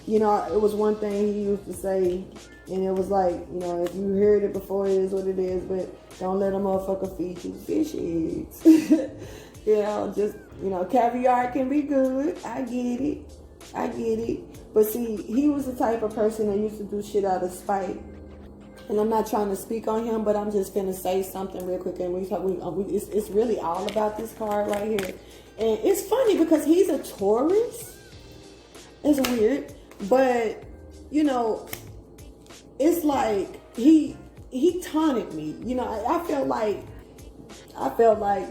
It was one thing he used to say, and it was like, if you heard it before, it is what it is, but don't let a motherfucker feed you fish eggs. Caviar can be good. I get it. But see, he was the type of person that used to do shit out of spite. And I'm not trying to speak on him, but I'm just finna say something real quick. And it's really all about this card right here. And it's funny because he's a Taurus. It's weird. But, you know, it's like he taunted me. You know, I felt like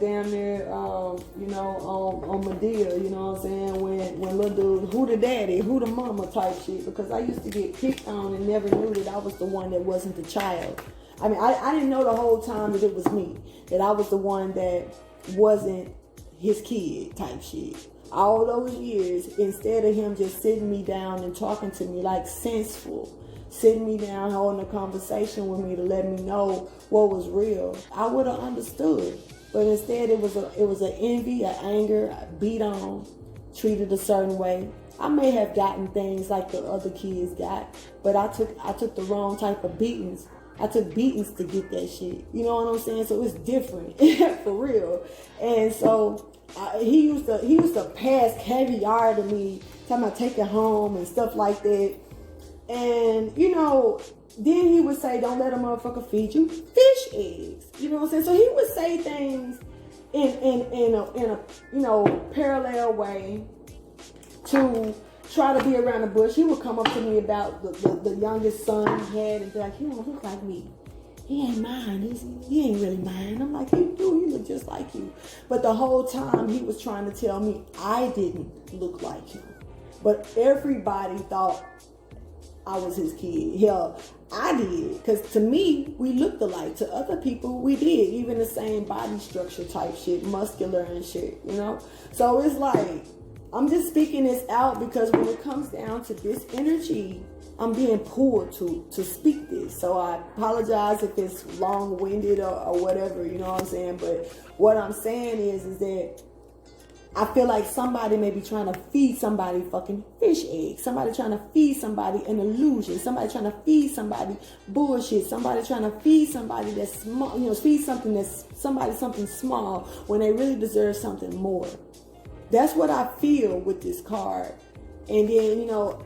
damn near, you know, on Medea, you know what I'm saying? When little dude, who the daddy, who the mama type shit. Because I used to get picked on and never knew that I was the one that wasn't the child. I mean, I didn't know the whole time that it was me. That I was the one that wasn't his kid type shit. All those years, instead of him just sitting me down and talking to me like senseful, sitting me down, holding a conversation with me to let me know what was real, I would have understood. But instead, it was an envy, an anger, a beat on, treated a certain way. I may have gotten things like the other kids got, but I took the wrong type of beatings. I took beatings to get that shit. You know what I'm saying? So it's different, for real. And so he used to pass caviar to me, talking about take it home and stuff like that. And, you know, then he would say, don't let a motherfucker feed you fish eggs. You know what I'm saying? So he would say things in a you know, parallel way to try to be around the bush. He would come up to me about the youngest son he had and be like, he don't look like me. He ain't mine. He ain't really mine. I'm like, you do. He look just like you. But the whole time he was trying to tell me I didn't look like him. But everybody thought I was his kid. Hell, I did. Because to me, we looked alike. To other people, we did. Even the same body structure type shit. Muscular and shit, you know? So it's like, I'm just speaking this out because when it comes down to this energy, I'm being pulled to speak this. So I apologize if it's long-winded or whatever, you know what I'm saying? But what I'm saying is that I feel like somebody may be trying to feed somebody fucking fish eggs. Somebody trying to feed somebody an illusion. Somebody trying to feed somebody bullshit. Somebody trying to feed somebody that's small, you know, feed something that's somebody something small when they really deserve something more. That's what I feel with this card. And then, you know,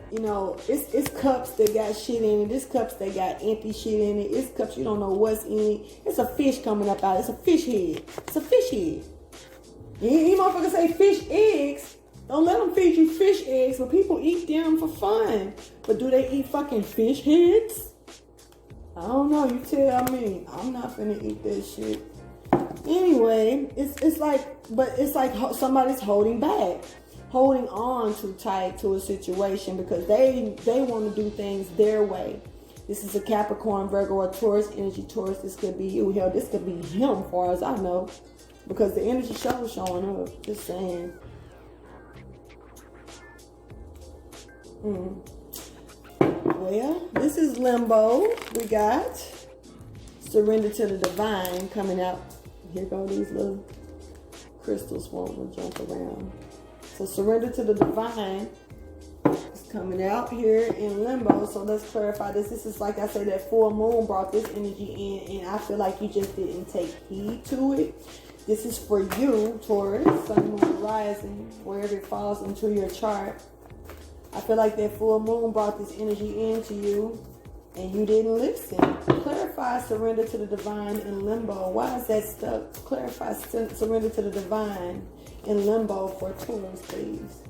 it's cups that got shit in it. It's cups that got empty shit in it. It's cups you don't know what's in it. It's a fish coming up out. It's a fish head. It's a fish head. You motherfuckers say fish eggs. Don't let them feed you fish eggs, but people eat them for fun. But do they eat fucking fish heads? I don't know. You tell me. I'm not finna eat that shit. Anyway, it's like somebody's holding back, holding on too tight to a situation because they want to do things their way. This is a Capricorn, Virgo, or Taurus energy. Taurus, this could be you. Hell, this could be him, as far as I know. Because the energy shows showing up. Just saying. Well, this is Limbo. We got Surrender to the Divine coming out. Here go these little crystals wanting to jump around. So Surrender to the Divine is coming out here in Limbo. So let's clarify this. This is, like I said, that full moon brought this energy in. And I feel like you just didn't take heed to it. This is for you, Taurus, Sun, Moon, Rising, wherever it falls into your chart. I feel like that full moon brought this energy into you, and you didn't listen. Clarify Surrender to the Divine in Limbo. Why is that stuck? Clarify Surrender to the Divine in Limbo for Taurus, please.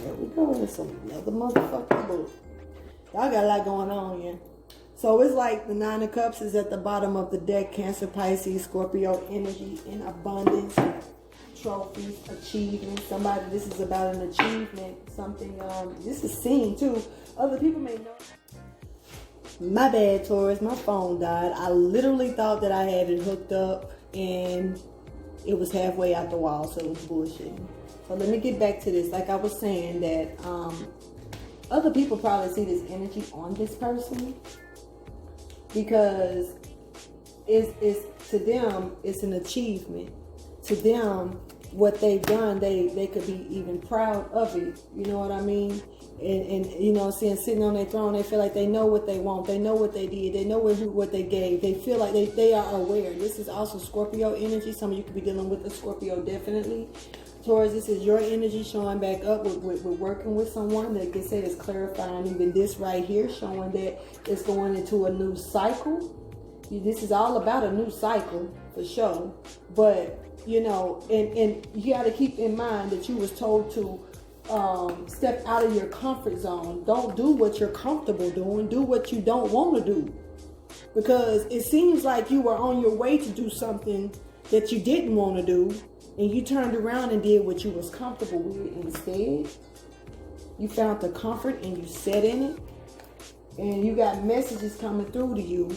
There we go. It's another motherfucking book. Y'all got a lot going on here. So it's like the Nine of Cups is at the bottom of the deck. Cancer, Pisces, Scorpio energy in abundance. Trophies, achievement. Somebody, this is about an achievement. Something, this is seen too. Other people may know. My bad, Taurus. My phone died. I literally thought that I had it hooked up and it was halfway out the wall, so it was bullshit. So let me get back to this. Like I was saying that other people probably see this energy on this person because it's to them, it's an achievement. To them, what they've done, they could be even proud of it. You know what I mean? and you know what I'm saying, sitting on their throne. They feel like they know what they want. They know what they did. They know what they gave. They feel like they are aware. This is also Scorpio energy. Some of you could be dealing with a Scorpio, definitely. Taurus, this is your energy showing back up with working with someone that can say is clarifying. Even this right here showing that it's going into a new cycle. This is all about a new cycle for sure. But, you know, and you got to keep in mind that you was told to step out of your comfort zone. Don't do what you're comfortable doing. Do what you don't want to do. Because it seems like you were on your way to do something that you didn't want to do. And you turned around and did what you was comfortable with instead. You found the comfort and you sat in it. And you got messages coming through to you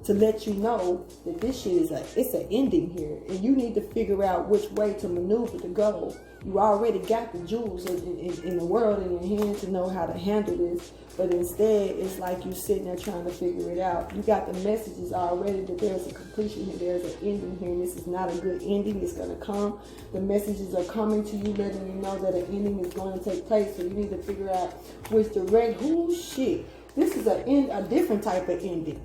to let you know that this shit it's an ending here. And you need to figure out which way to maneuver to go. You already got the jewels in the world in your hand to know how to handle this. But instead, it's like you sitting there trying to figure it out. You got the messages already that there's a completion here, there's an ending here, and this is not a good ending. It's going to come. The messages are coming to you, letting you know that an ending is going to take place. So you need to figure out which direct. Shit. This is a different type of ending.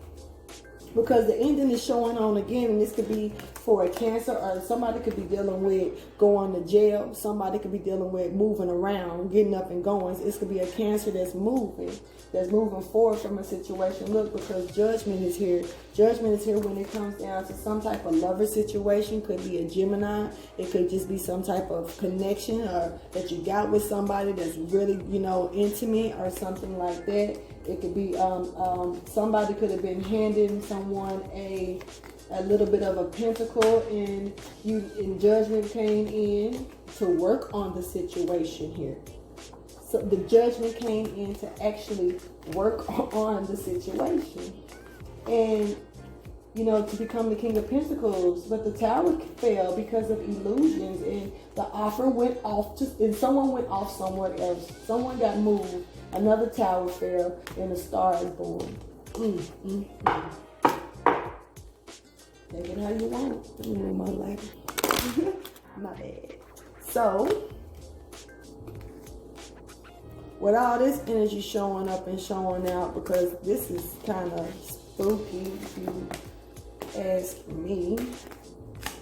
Because the ending is showing on again, and this could be for a Cancer, or somebody could be dealing with going to jail. Somebody could be dealing with moving around, getting up and going. This could be a Cancer that's moving forward from a situation. Look, because judgment is here. Judgment is here when it comes down to some type of lover situation. Could be a Gemini. It could just be some type of connection or that you got with somebody that's really, you know, intimate or something like that. It could be somebody could have been handing someone a little bit of a pentacle, and judgment came in to work on the situation here. So the judgment came in to actually work on the situation, and you know, to become the King of Pentacles. But the Tower fell because of illusions, and the offer went off and someone went off somewhere else. Someone got moved. Another tower fell, and a star is born. Take it how you want. My life. My bad. So, with all this energy showing up and showing out, because this is kind of spooky, if you ask me,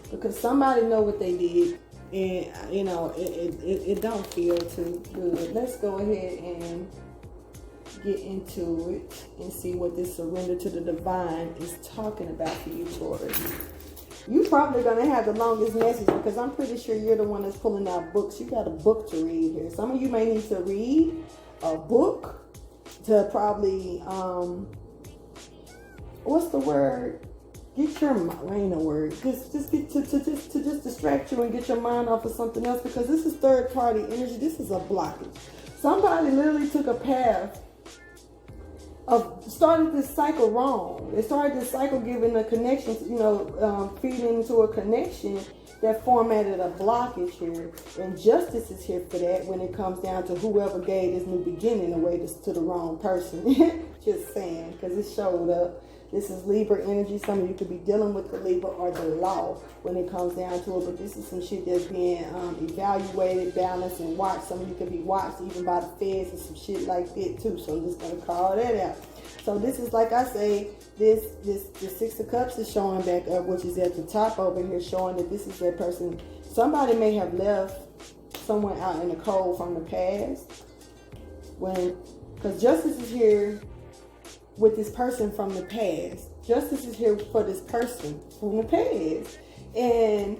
because somebody know what they did, and you know it don't feel too good. Let's go ahead and get into it and see what this surrender to the divine is talking about for you, Taurus. You probably gonna have the longest message, because I'm pretty sure you're the one that's pulling out books. You got a book to read here. Some of you may need to read a book to probably what's the word? Get your mind, ain't no word. Just get to just distract you and get your mind off of something else, because this is third party energy. This is a blockage. Somebody literally took a path of started this cycle wrong. They started this cycle giving a connection, feeding into a connection that formatted a blockage here. And justice is here for that when it comes down to whoever gave this new beginning away to the wrong person. Just saying, because it showed up. This is Libra energy. Some of you could be dealing with the Libra or the law when it comes down to it. But this is some shit that's being evaluated, balanced, and watched. Some of you could be watched even by the feds and some shit like that too. So I'm just going to call that out. So this is, like I say, this Six of Cups is showing back up, which is at the top over here, showing that this is that person. Somebody may have left someone out in the cold from the past. Because justice is here with this person from the past. Justice is here for this person from the past. And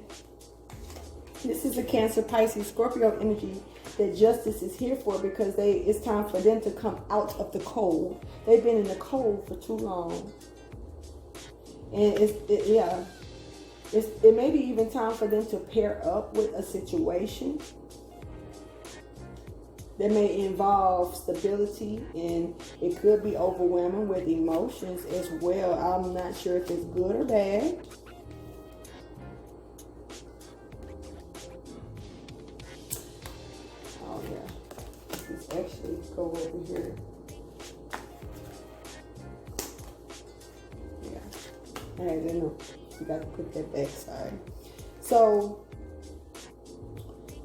this is a Cancer, Pisces, Scorpio energy that justice is here for, because it's time for them to come out of the cold. They've been in the cold for too long. And it may be even time for them to pair up with a situation that may involve stability, and it could be overwhelming with emotions as well. I'm not sure if it's good or bad. Oh yeah, let's actually go over here. Yeah, I didn't know. You got to put that back, sorry. So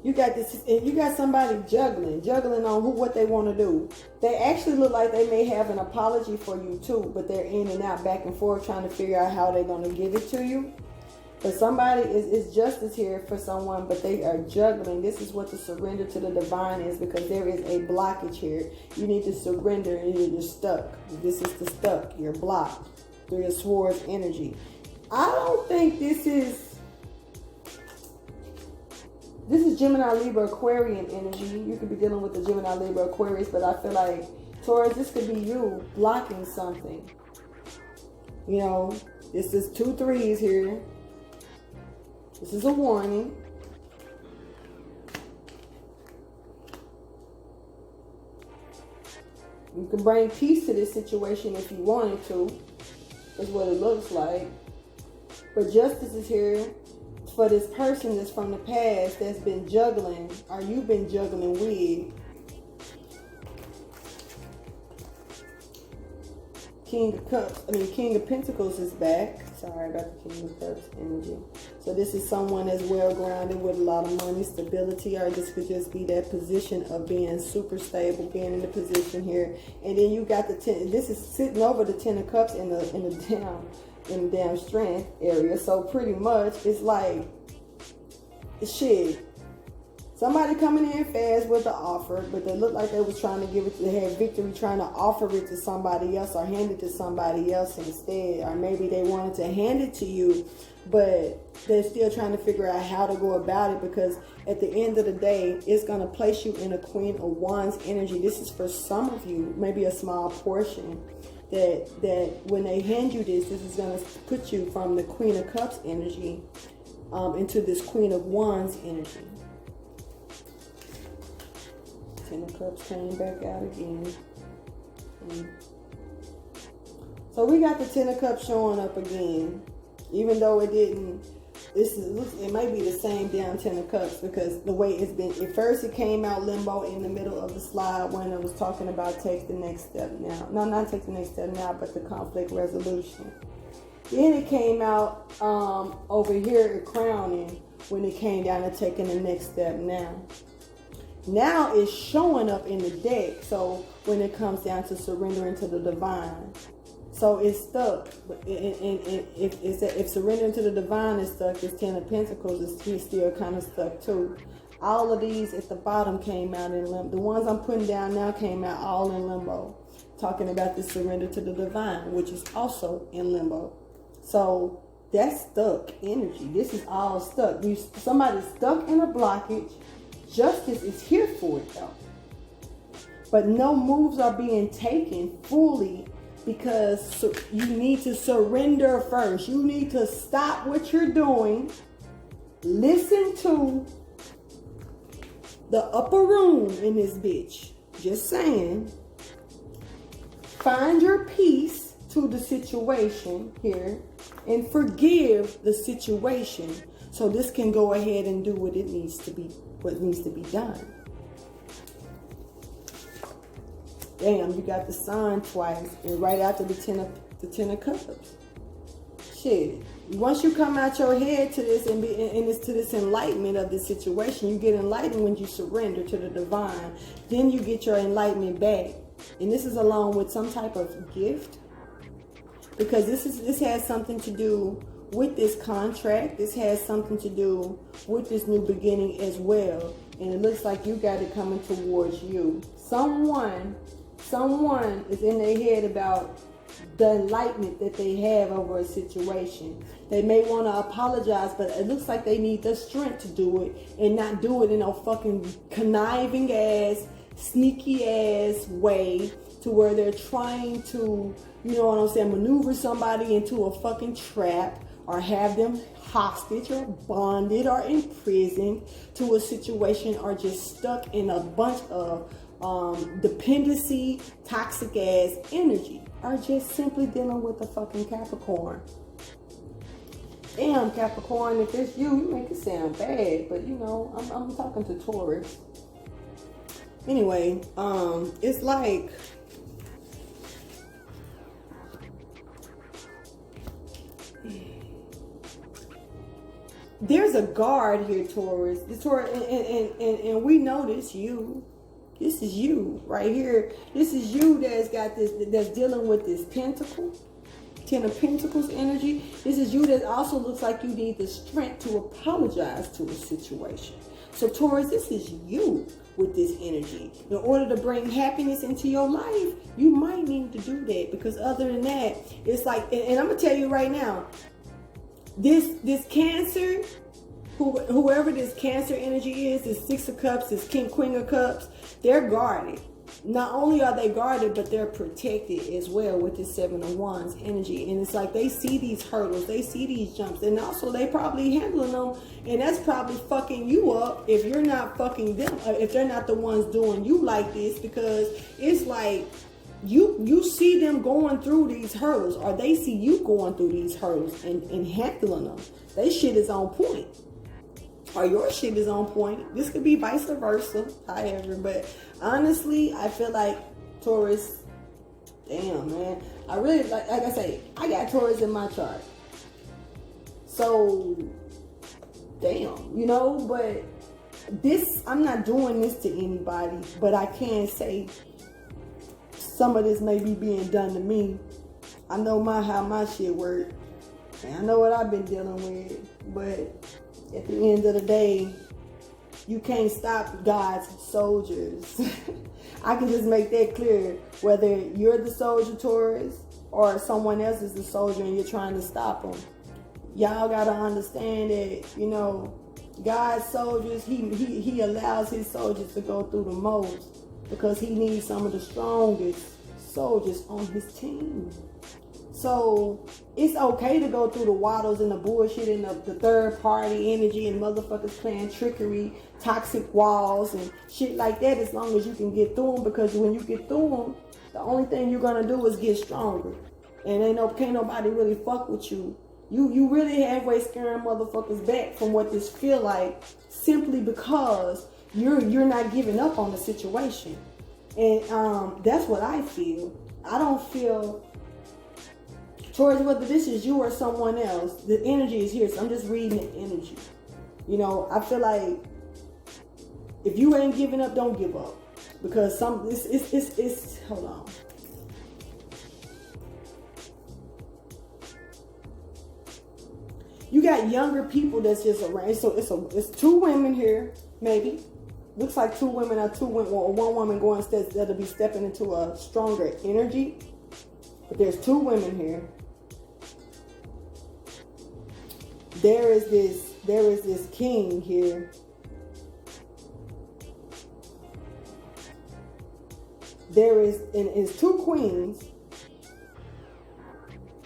You got this, and you got somebody juggling on what they want to do. They actually look like they may have an apology for you too, but they're in and out, back and forth, trying to figure out how they're going to give it to you. But somebody is justice here for someone, but they are juggling. This is what the surrender to the divine is, because there is a blockage here. You need to surrender and you're stuck. This is the stuck. You're blocked. Three of Swords energy. I don't think this is Gemini, Libra, Aquarian energy. You could be dealing with the Gemini, Libra, Aquarius, but I feel like, Taurus, this could be you blocking something. You know, this is 2 3s here. This is a warning. You can bring peace to this situation if you wanted to. Is what it looks like. But justice is here for this person that's from the past that's been juggling, or you've been juggling with. King of Pentacles is back. Sorry about the King of Cups energy. So this is someone that's well grounded with a lot of money, stability, or this could just be that position of being super stable, being in the position here. And then you got the 10. This is sitting over the 10 of Cups in the damn strength area. So pretty much it's like shit. Somebody coming in fast with the offer, but they look like they was trying to give it, they had victory trying to offer it to somebody else or hand it to somebody else instead. Or maybe they wanted to hand it to you, but they're still trying to figure out how to go about it, because at the end of the day, it's going to place you in a Queen of Wands energy. This is for some of you, maybe a small portion, that when they hand you this is going to put you from the Queen of Cups energy into this Queen of Wands energy. 10 of Cups came back out again. So we got the 10 of Cups showing up again, even though it didn't. It might be the same damn 10 of Cups, because the way it's been. At first, it came out limbo in the middle of the slide when it was talking about take the next step now. No, not take the next step now, but the conflict resolution. Then it came out over here at crowning when it came down to taking the next step now. Now it's showing up in the deck. So when it comes down to surrendering to the divine, so it's stuck. And if surrendering to the divine is stuck, it's 10 of Pentacles, he's still kind of stuck too. All of these at the bottom came out in limbo. The ones I'm putting down now came out all in limbo, talking about the surrender to the divine, which is also in limbo. So that's stuck energy. This is all stuck. Somebody's stuck in a blockage. Justice is here for it though. But no moves are being taken fully, because you need to surrender first. You need to stop what you're doing. Listen to the upper room in this bitch. Just saying. Find your peace to the situation here and forgive the situation, so this can go ahead and do what needs to be done. Damn, you got the Sun twice, and right after the 10 of Cups. Shit. Once you come out your head to this and to this enlightenment of the situation, you get enlightened when you surrender to the divine. Then you get your enlightenment back, and this is along with some type of gift, because this has something to do with this contract. This has something to do with this new beginning as well. And it looks like you got it coming towards you. Someone is in their head about the enlightenment that they have over a situation. They may want to apologize, but it looks like they need the strength to do it and not do it in a fucking conniving ass, sneaky ass way, to where they're trying to, you know what I'm saying, maneuver somebody into a fucking trap, or have them hostage or bonded or imprisoned to a situation, or just stuck in a bunch of dependency, toxic ass energy, or just simply dealing with a fucking Capricorn. Damn, Capricorn, if it's you make it sound bad, but you know, I'm talking to Taurus. Anyway, it's like, there's a guard here, Taurus. The Taurus, and we know this you. This is you right here. This is you that's got this, that's dealing with this pentacle, 10 of Pentacles energy. This is you that also looks like you need the strength to apologize to a situation. So Taurus, this is you with this energy. In order to bring happiness into your life, you might need to do that, because other than that, it's like, and I'm gonna tell you right now, this Cancer, whoever this Cancer energy is, this 6 of Cups, this Queen of Cups, they're guarded. Not only are they guarded, but they're protected as well with this 7 of Wands energy. And it's like they see these hurdles, they see these jumps, and also they probably handling them, and that's probably fucking you up if you're not fucking them, if they're not the ones doing you like this, because it's like you see them going through these hurdles, or they see you going through these hurdles and handling them. They shit is on point. Or your shit is on point. This could be vice versa, however. But honestly, I feel like Taurus, damn, man. I really, like I say, I got Taurus in my chart. So, damn, you know, but this, I'm not doing this to anybody, but I can say some of this may be being done to me. I know how my shit works. And I know what I've been dealing with, but at the end of the day, you can't stop God's soldiers. I can just make that clear. Whether you're the soldier, Taurus, or someone else is the soldier and you're trying to stop them, y'all gotta understand that, you know, God's soldiers, he allows his soldiers to go through the most, because he needs some of the strongest soldiers on his team. So it's okay to go through the waddles and the bullshit and the third party energy and motherfuckers playing trickery, toxic walls and shit like that, as long as you can get through them, because when you get through them, the only thing you're gonna do is get stronger. And can't nobody really fuck with you. You really halfway scaring motherfuckers back from what this feel like, simply because you're not giving up on the situation. And that's what I feel. I don't feel, Taurus, whether this is you or someone else, the energy is here. So I'm just reading the energy. You know, I feel like if you ain't giving up, don't give up. Because it's hold on. You got younger people that's just around. So it's 2 women here, maybe. Looks like 2 women or one woman going that'll be stepping into a stronger energy. But there's 2 women here. There is this king here. And it's 2 queens.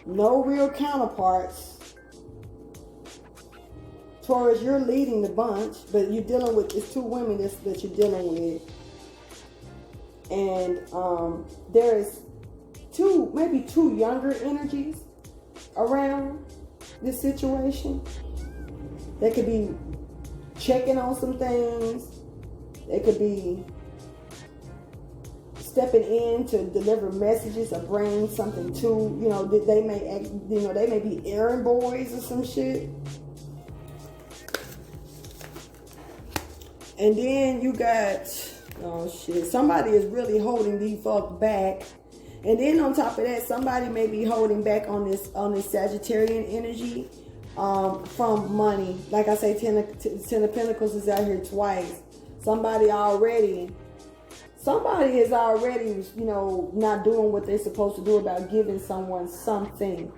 No real counterparts. Taurus, you're leading the bunch, but you're dealing with, it's 2 women that you're dealing with. And there is maybe 2 younger energies around this situation. They could be checking on some things. They could be stepping in to deliver messages or bring something to, you know, they may be errand boys or some shit. And then you got, oh shit, somebody is really holding the fuck back. And then on top of that, somebody may be holding back on this Sagittarian energy from money. Like I say, 10 of Pentacles is out here twice. Somebody is already, you know, not doing what they're supposed to do about giving someone something.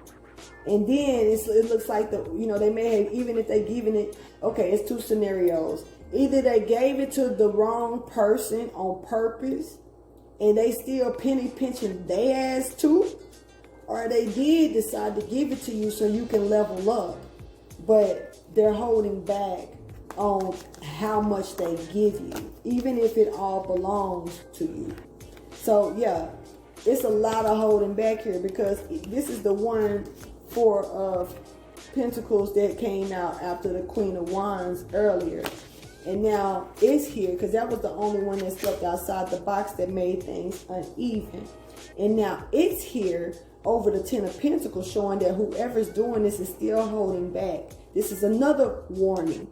And then it looks like they may have, even if they're giving it, okay, it's 2 scenarios. Either they gave it to the wrong person on purpose and they still penny pinching their ass too, or they did decide to give it to you so you can level up, but they're holding back on how much they give you, even if it all belongs to you. So yeah, it's a lot of holding back here, because this is the 4 of Pentacles that came out after the Queen of Wands earlier. And now it's here, because that was the only one that stepped outside the box that made things uneven. And now it's here over the 10 of Pentacles, showing that whoever's doing this is still holding back. This is another warning,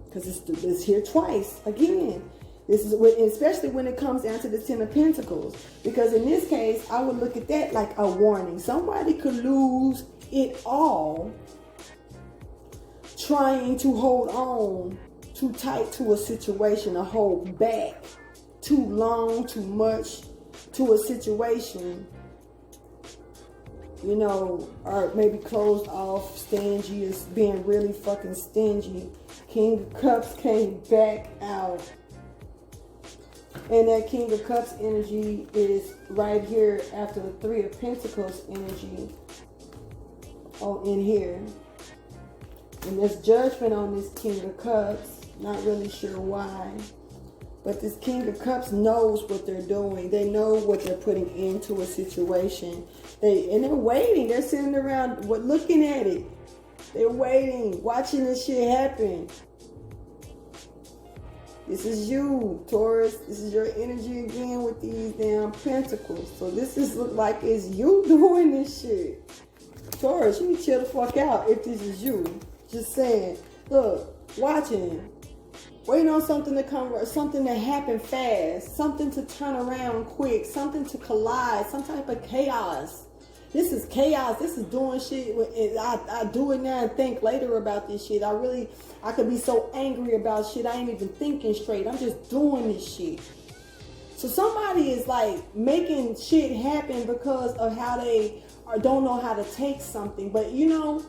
because it's here twice again. This is especially when it comes down to the Ten of Pentacles, because in this case, I would look at that like a warning. Somebody could lose it all trying to hold on too tight to a situation, or hold back too long, too much to a situation, you know, or maybe closed off, stingy, is being really fucking stingy. King of Cups came back out. And that King of Cups energy is right here after the Three of Pentacles energy. Oh, in here. And there's judgment on this King of Cups. Not really sure why. But this King of Cups knows what they're doing. They know what they're putting into a situation. And they're waiting. They're sitting around looking at it. They're waiting, watching this shit happen. This is you, Taurus. This is your energy again with these damn pentacles. So this is look like it's you doing this shit. Taurus, you need to chill the fuck out if this is you. Just saying. Look, watching. Waiting on something to come, something to happen fast, something to turn around quick, something to collide, some type of chaos. This is chaos. This is doing shit. I do it now and think later about this shit. I could be so angry about shit. I ain't even thinking straight. I'm just doing this shit. So somebody is like making shit happen because of how they don't know how to take something. But you know,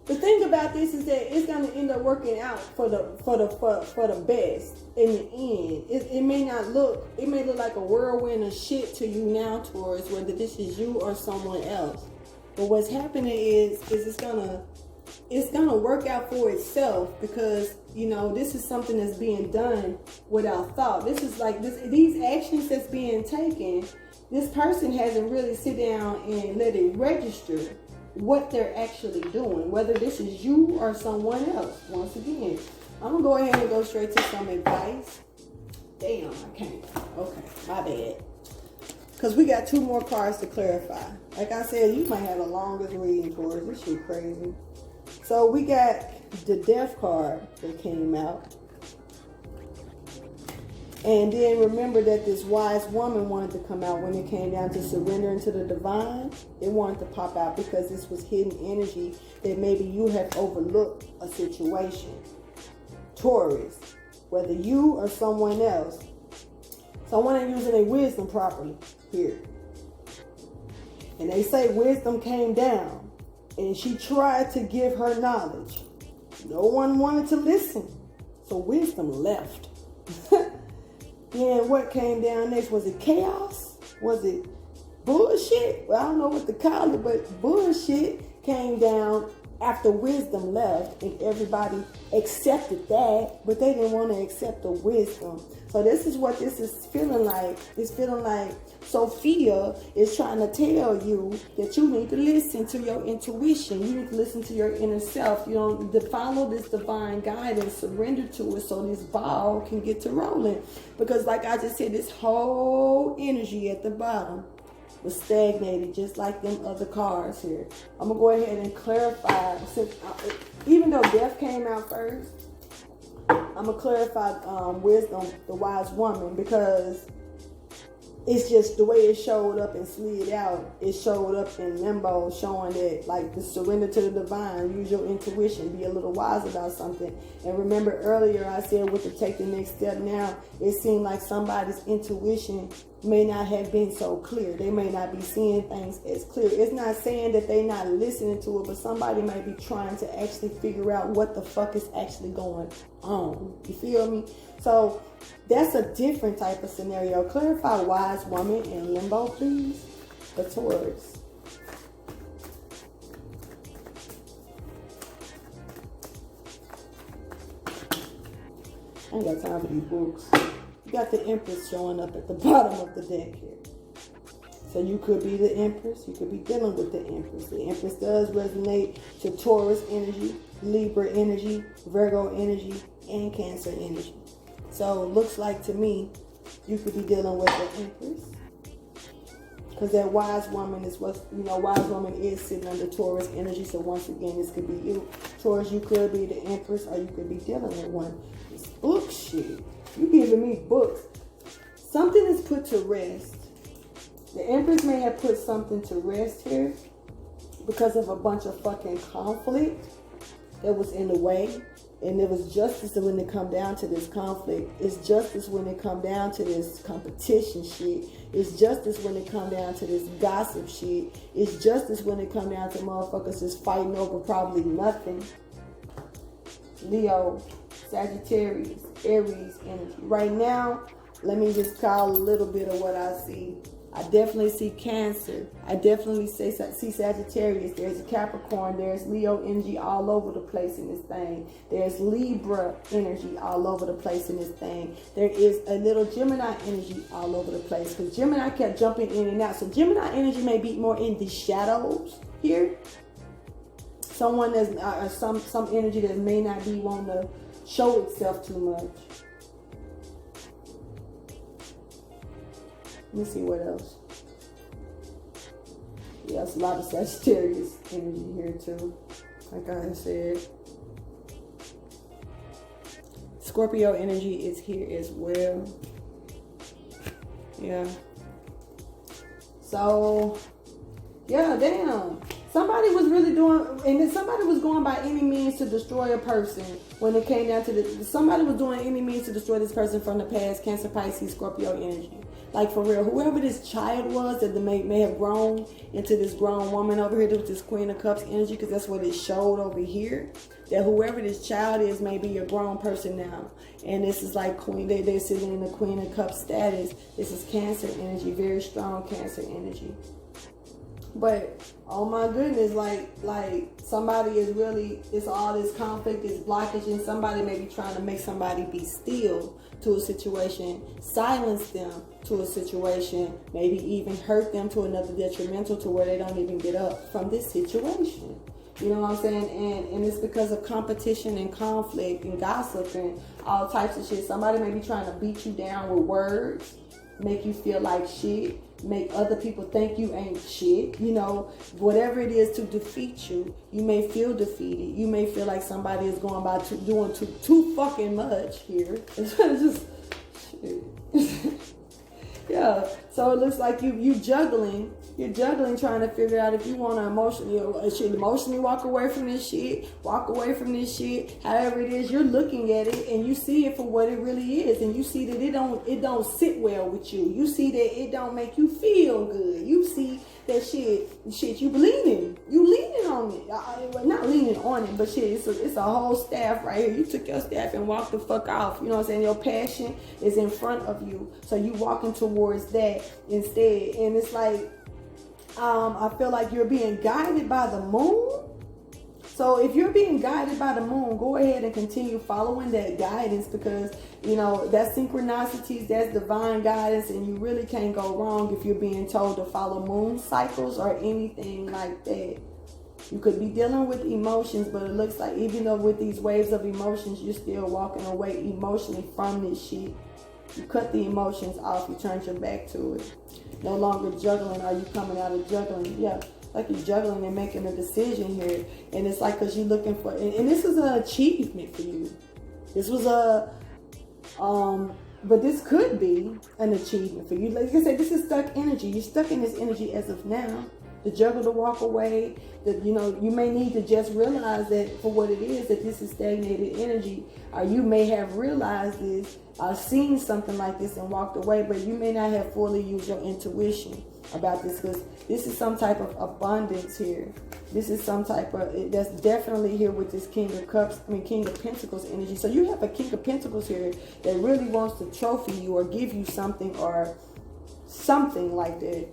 the thing about this is that it's gonna end up working out for the best in the end. It may look like a whirlwind of shit to you now, Taurus, whether this is you or someone else. But what's happening is it's gonna work out for itself, because you know this is something that's being done without thought. This is like these actions that's being taken. This person hasn't really sit down and let it register what they're actually doing, whether this is you or someone else. Once again, I'm gonna go ahead and go straight to some advice. Damn, I can't. Okay, my bad. Because we got two more cards to clarify. Like I said, you might have the longest reading, Taurus. This shit crazy. So we got the Death card that came out. And then remember that this wise woman wanted to come out when it came down to surrendering to the divine. It wanted to pop out because this was hidden energy that maybe you have overlooked a situation. Taurus, whether you or someone else, someone ain't using their wisdom properly here. And they say wisdom came down and she tried to give her knowledge. No one wanted to listen. So wisdom left. And what came down next? Was it chaos? Was it bullshit? Well, I don't know what to call it, but bullshit came down after wisdom left, and everybody accepted that, but they didn't want to accept the wisdom. So this is what this is feeling like. It's feeling like Sophia is trying to tell you that you need to listen to your intuition. You need to listen to your inner self. You know, to follow this divine guidance, surrender to it so this ball can get to rolling. Because like I just said, this whole energy at the bottom was stagnated, just like them other cards here. I'm gonna go ahead and clarify, since even though death came out first, I'm gonna clarify wisdom, the wise woman, because it's just the way it showed up and slid out. It showed up in limbo, showing that like the surrender to the divine, use your intuition, be a little wise about something. And remember earlier I said with the take the next step now, it seemed like somebody's intuition may not have been so clear. They may not be seeing things as clear. It's not saying that they're not listening to it, but somebody may be trying to actually figure out what the fuck is actually going on. You feel me? So that's a different type of scenario. Clarify wise woman in limbo, please. The Taurus. I ain't got time for these books. You got the Empress showing up at the bottom of the deck here. So you could be the Empress. You could be dealing with the Empress. The Empress does resonate to Taurus energy, Libra energy, Virgo energy, and Cancer energy. So it looks like to me, you could be dealing with the Empress. Because that wise woman is what's, wise woman is sitting under Taurus energy. So once again, this could be you. Taurus, you could be the Empress, or you could be dealing with one. It's book shit. You giving me books. Something is put to rest. The Empress may have put something to rest here because of a bunch of fucking conflict that was in the way. And there was justice when it come down to this conflict. It's justice when it come down to this competition shit. It's justice when it come down to this gossip shit. It's justice when it come down to motherfuckers just fighting over probably nothing. Leo, Sagittarius, Aries energy. Right now, let me just call a little bit of what I see. I definitely see Cancer. I definitely see Sagittarius. There's a Capricorn. There's Leo energy all over the place in this thing. There's Libra energy all over the place in this thing. There is a little Gemini energy all over the place because Gemini kept jumping in and out. So Gemini energy may be more in the shadows here. Someone that's some energy that may not be wanting to show itself too much. Let me see what else. Yeah, it's a lot of Sagittarius energy here too. Like I said. Scorpio energy is here as well. Yeah. So, yeah, damn. Somebody was really doing, and then somebody was going by any means to destroy a person when it came down to somebody was doing any means to destroy this person from the past. Cancer, Pisces, Scorpio energy. Like for real, whoever this child was that may have grown into this grown woman over here with this Queen of Cups energy, because that's what it showed over here. That whoever this child is may be a grown person now. And this is like Queen, they're sitting in the Queen of Cups status. This is Cancer energy, very strong Cancer energy. But oh my goodness, like somebody is really, it's all this conflict, this blockage, and somebody may be trying to make somebody be still to a situation, silence them to a situation, maybe even hurt them to another detrimental to where they don't even get up from this situation. You know what I'm saying? And it's because of competition and conflict and gossip and all types of shit. Somebody may be trying to beat you down with words, make you feel like shit, make other people think you ain't shit. You know, whatever it is to defeat you, you may feel defeated. You may feel like somebody is going by doing too fucking much here. It's just shit. Yeah, so it looks like you juggling. You're juggling, trying to figure out if you want to emotionally walk away from this shit, however it is. You're looking at it and you see it for what it really is, and you see that it don't sit well with you. You see that it don't make you feel good. You see that shit you leaning on it. Not leaning on it, but shit, it's a whole staff right here. You took your staff and walked the fuck off. You know what I'm saying? Your passion is in front of you, so you walking towards that instead. And it's like, I feel like you're being guided by the moon. So if you're being guided by the moon, go ahead and continue following that guidance, because, you know, that's synchronicities, that's divine guidance, and you really can't go wrong if you're being told to follow moon cycles or anything like that. You could be dealing with emotions, but it looks like even though with these waves of emotions, you're still walking away emotionally from this shit. You cut the emotions off, you turned your back to it. No longer juggling. Are you coming out of juggling? Yeah, like you're juggling and making a decision here. And it's like, because you're looking for, and this is an achievement for you. This was but this could be an achievement for you. Like I said, this is stuck energy. You're stuck in this energy as of now. The juggle to walk away, that, you know, you may need to just realize that for what it is, that this is stagnated energy. Or you may have realized this, seen something like this and walked away, but you may not have fully used your intuition about this, because this is some type of abundance here. This is some type of, that's definitely here with this King of Pentacles energy. So you have a King of Pentacles here that really wants to trophy you or give you something or something like that.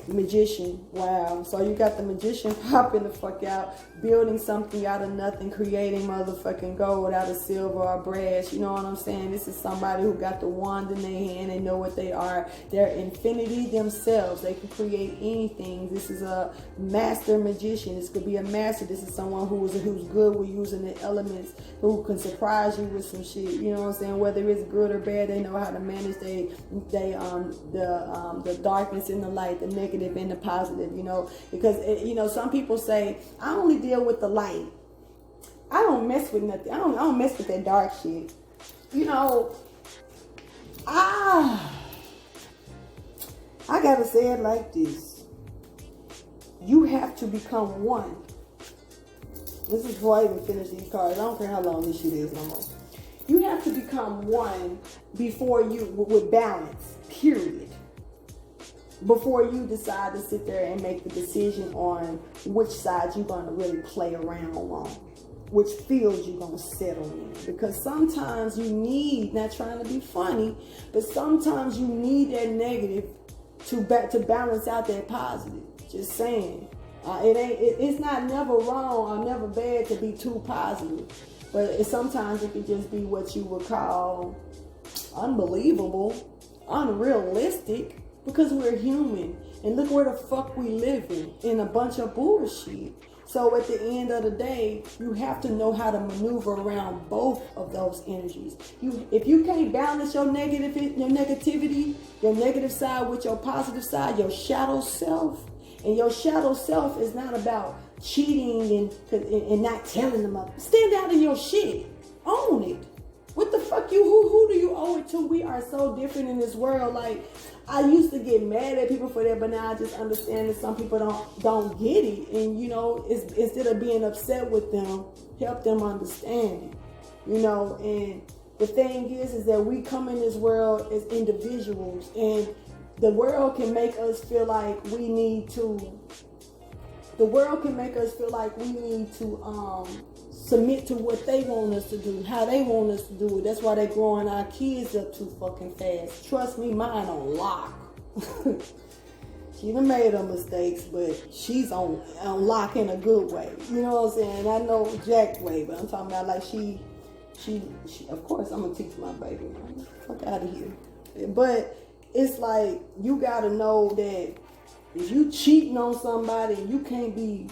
Magician. Wow. So you got the magician popping the fuck out, building something out of nothing, creating motherfucking gold out of silver or brass. You know what I'm saying? This is somebody who got the wand in their hand. They know what they are. They're infinity themselves. They can create anything. This is a master magician. This could be a master. This is someone who's good with using the elements, who can surprise you with some shit. You know what I'm saying? Whether it's good or bad, they know how to manage the darkness and the light, the negative and the positive, you know, because some people say, I only deal with the light. I don't mess with nothing. I don't mess with that dark shit. You know, I gotta say it like this. You have to become one. This is before I even finish these cards. I don't care how long this shit is no more. You have to become one before you, with balance, period. Before you decide to sit there and make the decision on which side you're going to really play around on, which field you're going to settle in. Because sometimes you need, not trying to be funny, but sometimes you need that negative to balance out that positive. Just saying. It's not never wrong or never bad to be too positive. But sometimes it could just be what you would call unbelievable, unrealistic. Because we're human, and look where the fuck we live in a bunch of bullshit. So at the end of the day, you have to know how to maneuver around both of those energies. If you can't balance your negativity, your negative side with your positive side, your shadow self, and your shadow self is not about cheating and not telling them up. Stand out in your shit. Own it. What the fuck who do you owe it to? We are so different in this world. Like, I used to get mad at people for that, but now I just understand that some people don't get it. And, you know, instead of being upset with them, help them understand it. You know, and the thing is that we come in this world as individuals, and the world can make us feel like we need to submit to what they want us to do, how they want us to do it. That's why they're growing our kids up too fucking fast. Trust me, mine on lock. She done made her mistakes, but she's on lock in a good way. You know what I'm saying? I know Jack way, but I'm talking about like she of course I'm gonna teach my baby. Fuck out of here. But it's like, you gotta know that if you cheating on somebody, you can't be.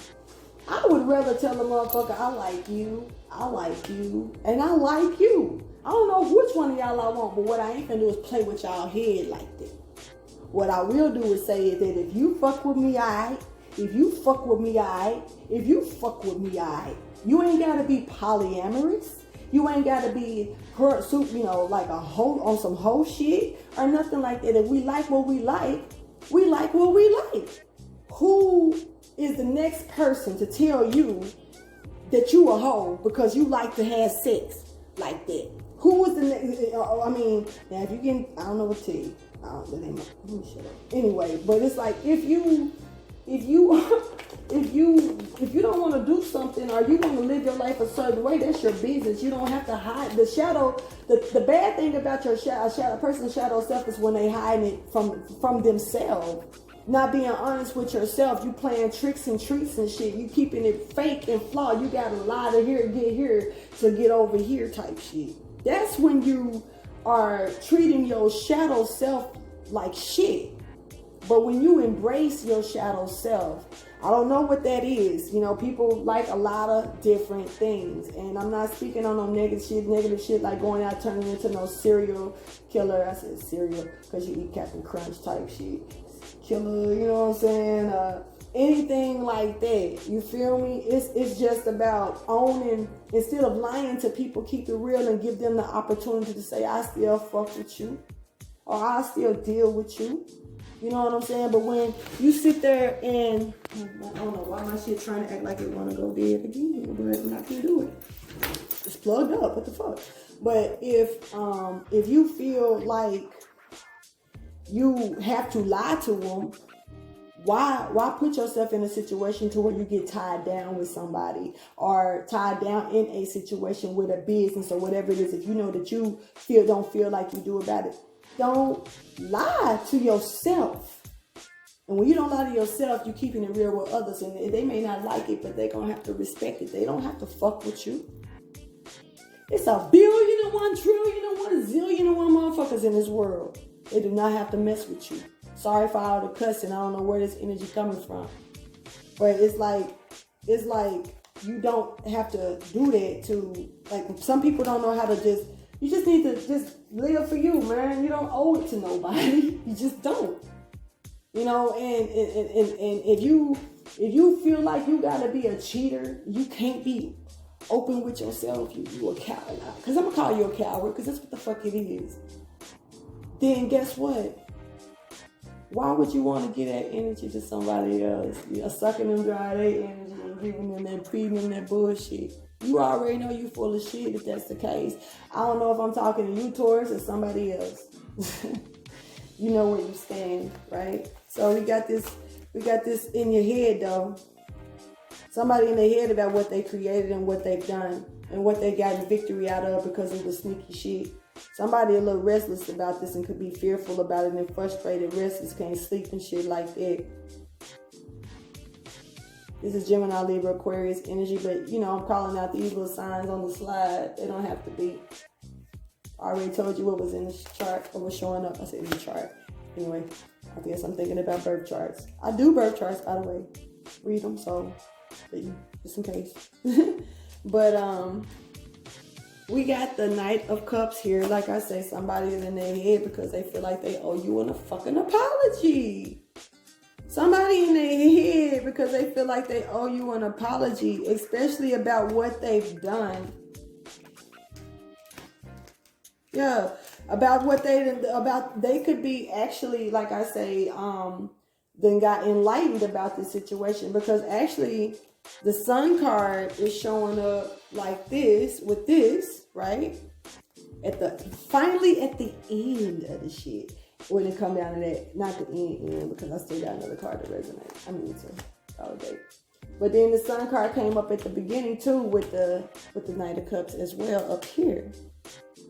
I would rather tell a motherfucker, I like you, and I like you. I don't know which one of y'all I want, but what I ain't gonna do is play with y'all head like that. What I will do is say is that if you fuck with me, alright. If you fuck with me, alright. If you fuck with me, alright. You ain't gotta be polyamorous. You ain't gotta be like a hoe on some hoe shit or nothing like that. If we like what we like, we like what we like. Who is the next person to tell you that you a hoe because you like to have sex like that? Who is the next? I mean, now if you can, I don't know what to tell you. Let me shut up. Anyway, but it's like if you don't want to do something, or you want to live your life a certain way, that's your business. You don't have to hide the shadow. The bad thing about your person's shadow self is when they hide it from themselves. Not being honest with yourself. You playing tricks and treats and shit. You keeping it fake and flawed. You gotta lie to here, get here to get over here type shit. That's when you are treating your shadow self like shit. But when you embrace your shadow self, I don't know what that is. You know, people like a lot of different things. And I'm not speaking on no negative shit like going out turning into no serial killer. I said serial because you eat Captain Crunch type shit. Killer, you know what I'm saying? Anything like that. You feel me? It's just about owning. Instead of lying to people, keep it real and give them the opportunity to say, I still fuck with you. Or I still deal with you. You know what I'm saying? But when you sit there and, I don't know why my shit trying to act like it want to go dead again, but I can't do it. It's plugged up. What the fuck? But if you feel like you have to lie to them, why put yourself in a situation to where you get tied down with somebody or tied down in a situation with a business or whatever it is? If you know that you don't feel like you do about it, don't lie to yourself. And when you don't lie to yourself, you're keeping it real with others. And they may not like it, but they're going to have to respect it. They don't have to fuck with you. It's a billion and 1 trillion and 1 zillion and 1 motherfuckers in this world. They do not have to mess with you. Sorry for all the cussing. I don't know where this energy coming from. But it's like you don't have to do that to, like, some people don't know how to just, you just need to just live for you, man. You don't owe it to nobody. You just don't. You know, and if you feel like you gotta be a cheater, you can't be open with yourself. You a coward. Because I'm gonna call you a coward, because that's what the fuck it is. Then guess what? Why would you want to give that energy to somebody else? You're sucking them dry their energy and giving them that, feeding them that bullshit. You already know you full of shit if that's the case. I don't know if I'm talking to you, Taurus, or somebody else. You know where you stand, right? So we got this in your head, though. Somebody in their head about what they created and what they've done and what they got victory out of because of the sneaky shit. Somebody a little restless about this and could be fearful about it and frustrated, restless, can't sleep and shit like that. This is Gemini, Libra, Aquarius energy, but you know, I'm calling out these little signs on the slide. They don't have to be. I already told you what was in the chart, or was showing up. I said in the chart. Anyway, I guess I'm thinking about birth charts. I do birth charts, by the way. Read them, so just in case. But we got the Knight of Cups here. Like I say, somebody is in their head because they feel like they owe you a fucking apology. Somebody in their head because they feel like they owe you an apology, especially about what they've done. Yeah, about what they could be actually, like I say, then got enlightened about this situation, because actually the Sun card is showing up like this with this, right? Finally at the end of the shit. When it come down to that, not the end, because I still got another card to resonate. I mean to validate. But then the Sun card came up at the beginning too with the Knight of Cups as well up here.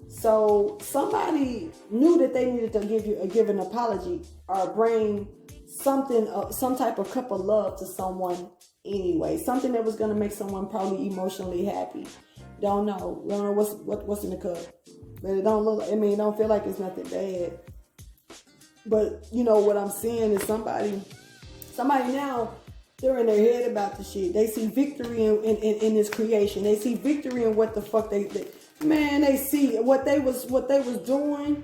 So somebody knew that they needed to give an apology or bring something, some type of cup of love to someone anyway. Something that was going to make someone probably emotionally happy. Don't know what's in the cup. But it don't look. I mean, it don't feel like it's nothing bad. But you know what I'm saying is somebody now, they're in their head about the shit. They see victory in this creation. They see victory in what the fuck they see what they was doing.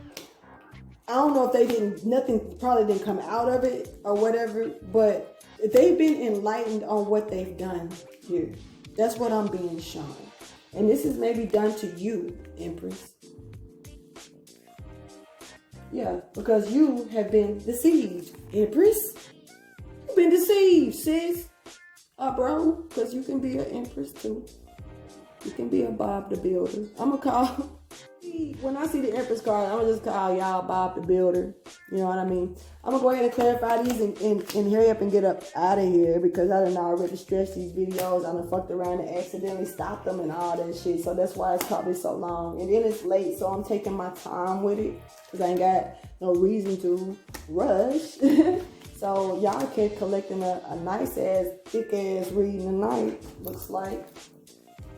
I don't know if nothing probably didn't come out of it or whatever, but they've been enlightened on what they've done here. That's what I'm being shown. And this is maybe done to you, Empress. Yeah, because you have been deceived, Empress. You've been deceived, sis. Bro, because you can be an Empress too. You can be a Bob the Builder. I'm going to call, when I see the Empress card, I'm going to just call y'all Bob the Builder. You know what I mean? I'm going to go ahead and clarify these and hurry up and get up out of here, because I done already stretched these videos. I done fucked around and accidentally stopped them and all that shit. So that's why it's probably so long. And then it's late, so I'm taking my time with it, because I ain't got no reason to rush. So y'all can collecting a nice ass, thick ass reading tonight, looks like.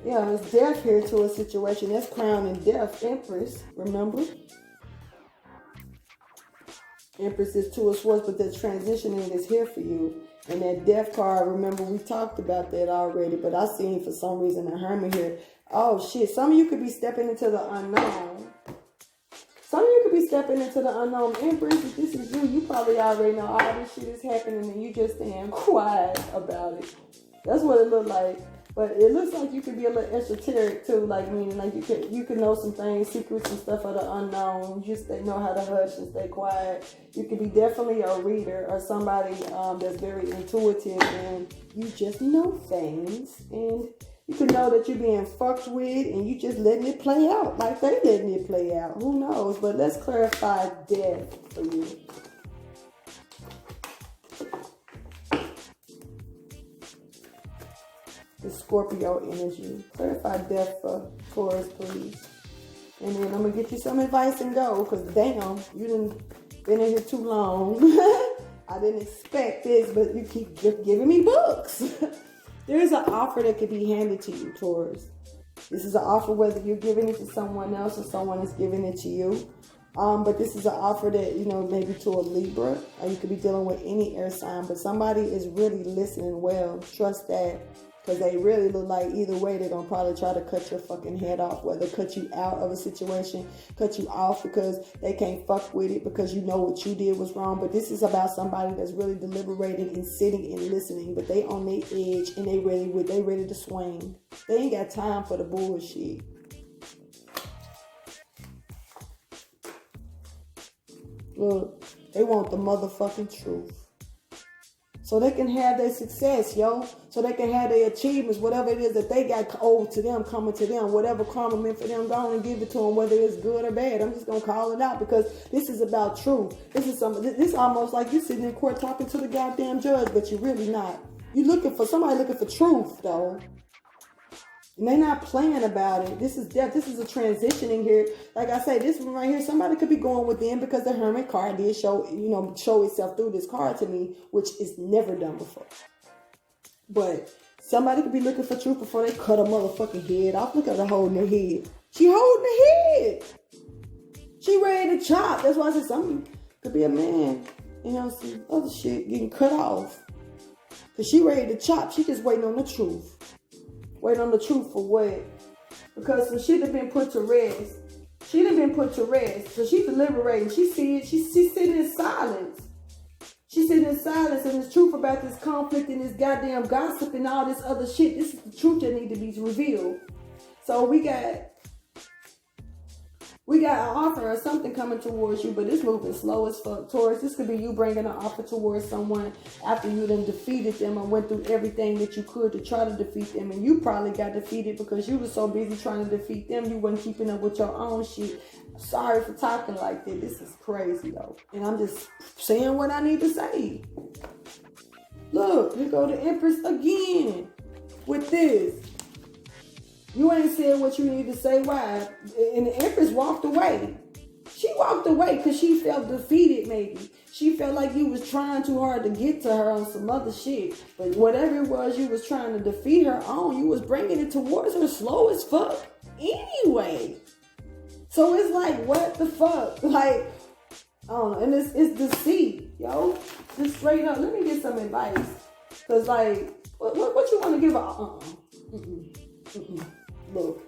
Yeah, there's death here to a situation. That's crown and death, Empress, remember? Empress is two of swords, but the transitioning is here for you. And that death card, remember, we talked about that already, but I seen for some reason a hermit here. Oh shit, some of you could be stepping into the unknown. Some of you could be stepping into the unknown. Empress, if this is you, you probably already know all this shit is happening and you just staying quiet about it. That's what it looked like. But it looks like you could be a little esoteric too, like meaning like you could know some things, secrets and stuff of the unknown. You just know how to hush and stay quiet. You could be definitely a reader or somebody that's very intuitive, and you just know things, and you could know that you're being fucked with and you just letting it play out like they letting it play out. Who knows? But let's clarify death for you. The Scorpio energy. Clarify death for Taurus, please. And then I'm going to get you some advice and go, because damn, you done been in here too long. I didn't expect this, but you keep giving me books. There's an offer that could be handed to you, Taurus. This is an offer whether you're giving it to someone else or someone is giving it to you. But this is an offer that, maybe to a Libra, or you could be dealing with any air sign, but somebody is really listening well. Trust that, because they really look like either way, they're going to probably try to cut your fucking head off, whether cut you out of a situation, cut you off because they can't fuck with it because you know what you did was wrong. But this is about somebody that's really deliberating and sitting and listening, but they on their edge and they ready to swing. They ain't got time for the bullshit. Look, they want the motherfucking truth. So they can have their success, yo. So they can have their achievements, whatever it is that they got owed to them, coming to them. Whatever karma meant for them, go on and give it to them, whether it's good or bad. I'm just going to call it out because this is about truth. This almost like you sitting in court talking to the goddamn judge, but you're really not. You're looking for somebody looking for truth, though. And they're not playing about it. This is death. This is a transitioning here. Like I say, this one right here, somebody could be going within because the Hermit card did show itself through this card to me, which is never done before. But somebody could be looking for truth before they cut a motherfucking head off. Look at her holding her head. She holding her head. She ready to chop. That's why I said something could be a man. Some other shit getting cut off. Because she ready to chop. She just waiting on the truth. Wait on the truth for what? Because some shit have been put to rest. She done been put to rest. So she's deliberating. She see it. She's sitting in silence. She's sitting in silence, and the truth about this conflict and this goddamn gossip and all this other shit. This is the truth that need to be revealed. So we got an offer or something coming towards you, but it's moving slow as fuck, Taurus. This could be you bringing an offer towards someone after you done defeated them and went through everything that you could to try to defeat them, and you probably got defeated because you were so busy trying to defeat them, you wasn't keeping up with your own shit. Sorry for talking like that. This is crazy, though. And I'm just saying what I need to say. Look, here go the Empress again with this. You ain't said what you need to say. Why? And the Empress walked away. She walked away because she felt defeated, maybe. She felt like you was trying too hard to get to her on some other shit. But whatever it was you was trying to defeat her on, you was bringing it towards her slow as fuck anyway. So it's like, what the fuck? Like, I don't know. And it's deceit, yo. Just straight up. Let me get some advice. Because, like, what you want to give her? Look,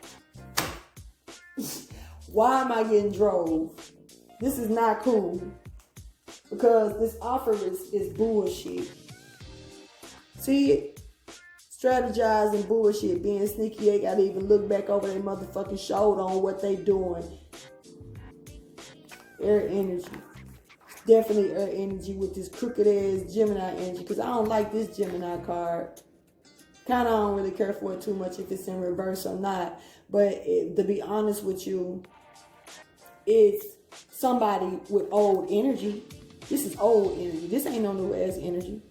why am I getting drove? This is not cool. Because this offer is bullshit. See it? Strategizing bullshit, being sneaky. They gotta even look back over their motherfucking shoulder on what they doing. Air energy. Definitely air energy with this crooked ass Gemini energy. Because I don't like this Gemini card. Kind of don't really care for it too much if it's in reverse or not. But to be honest with you, it's somebody with old energy. This is old energy. This ain't no new ass energy.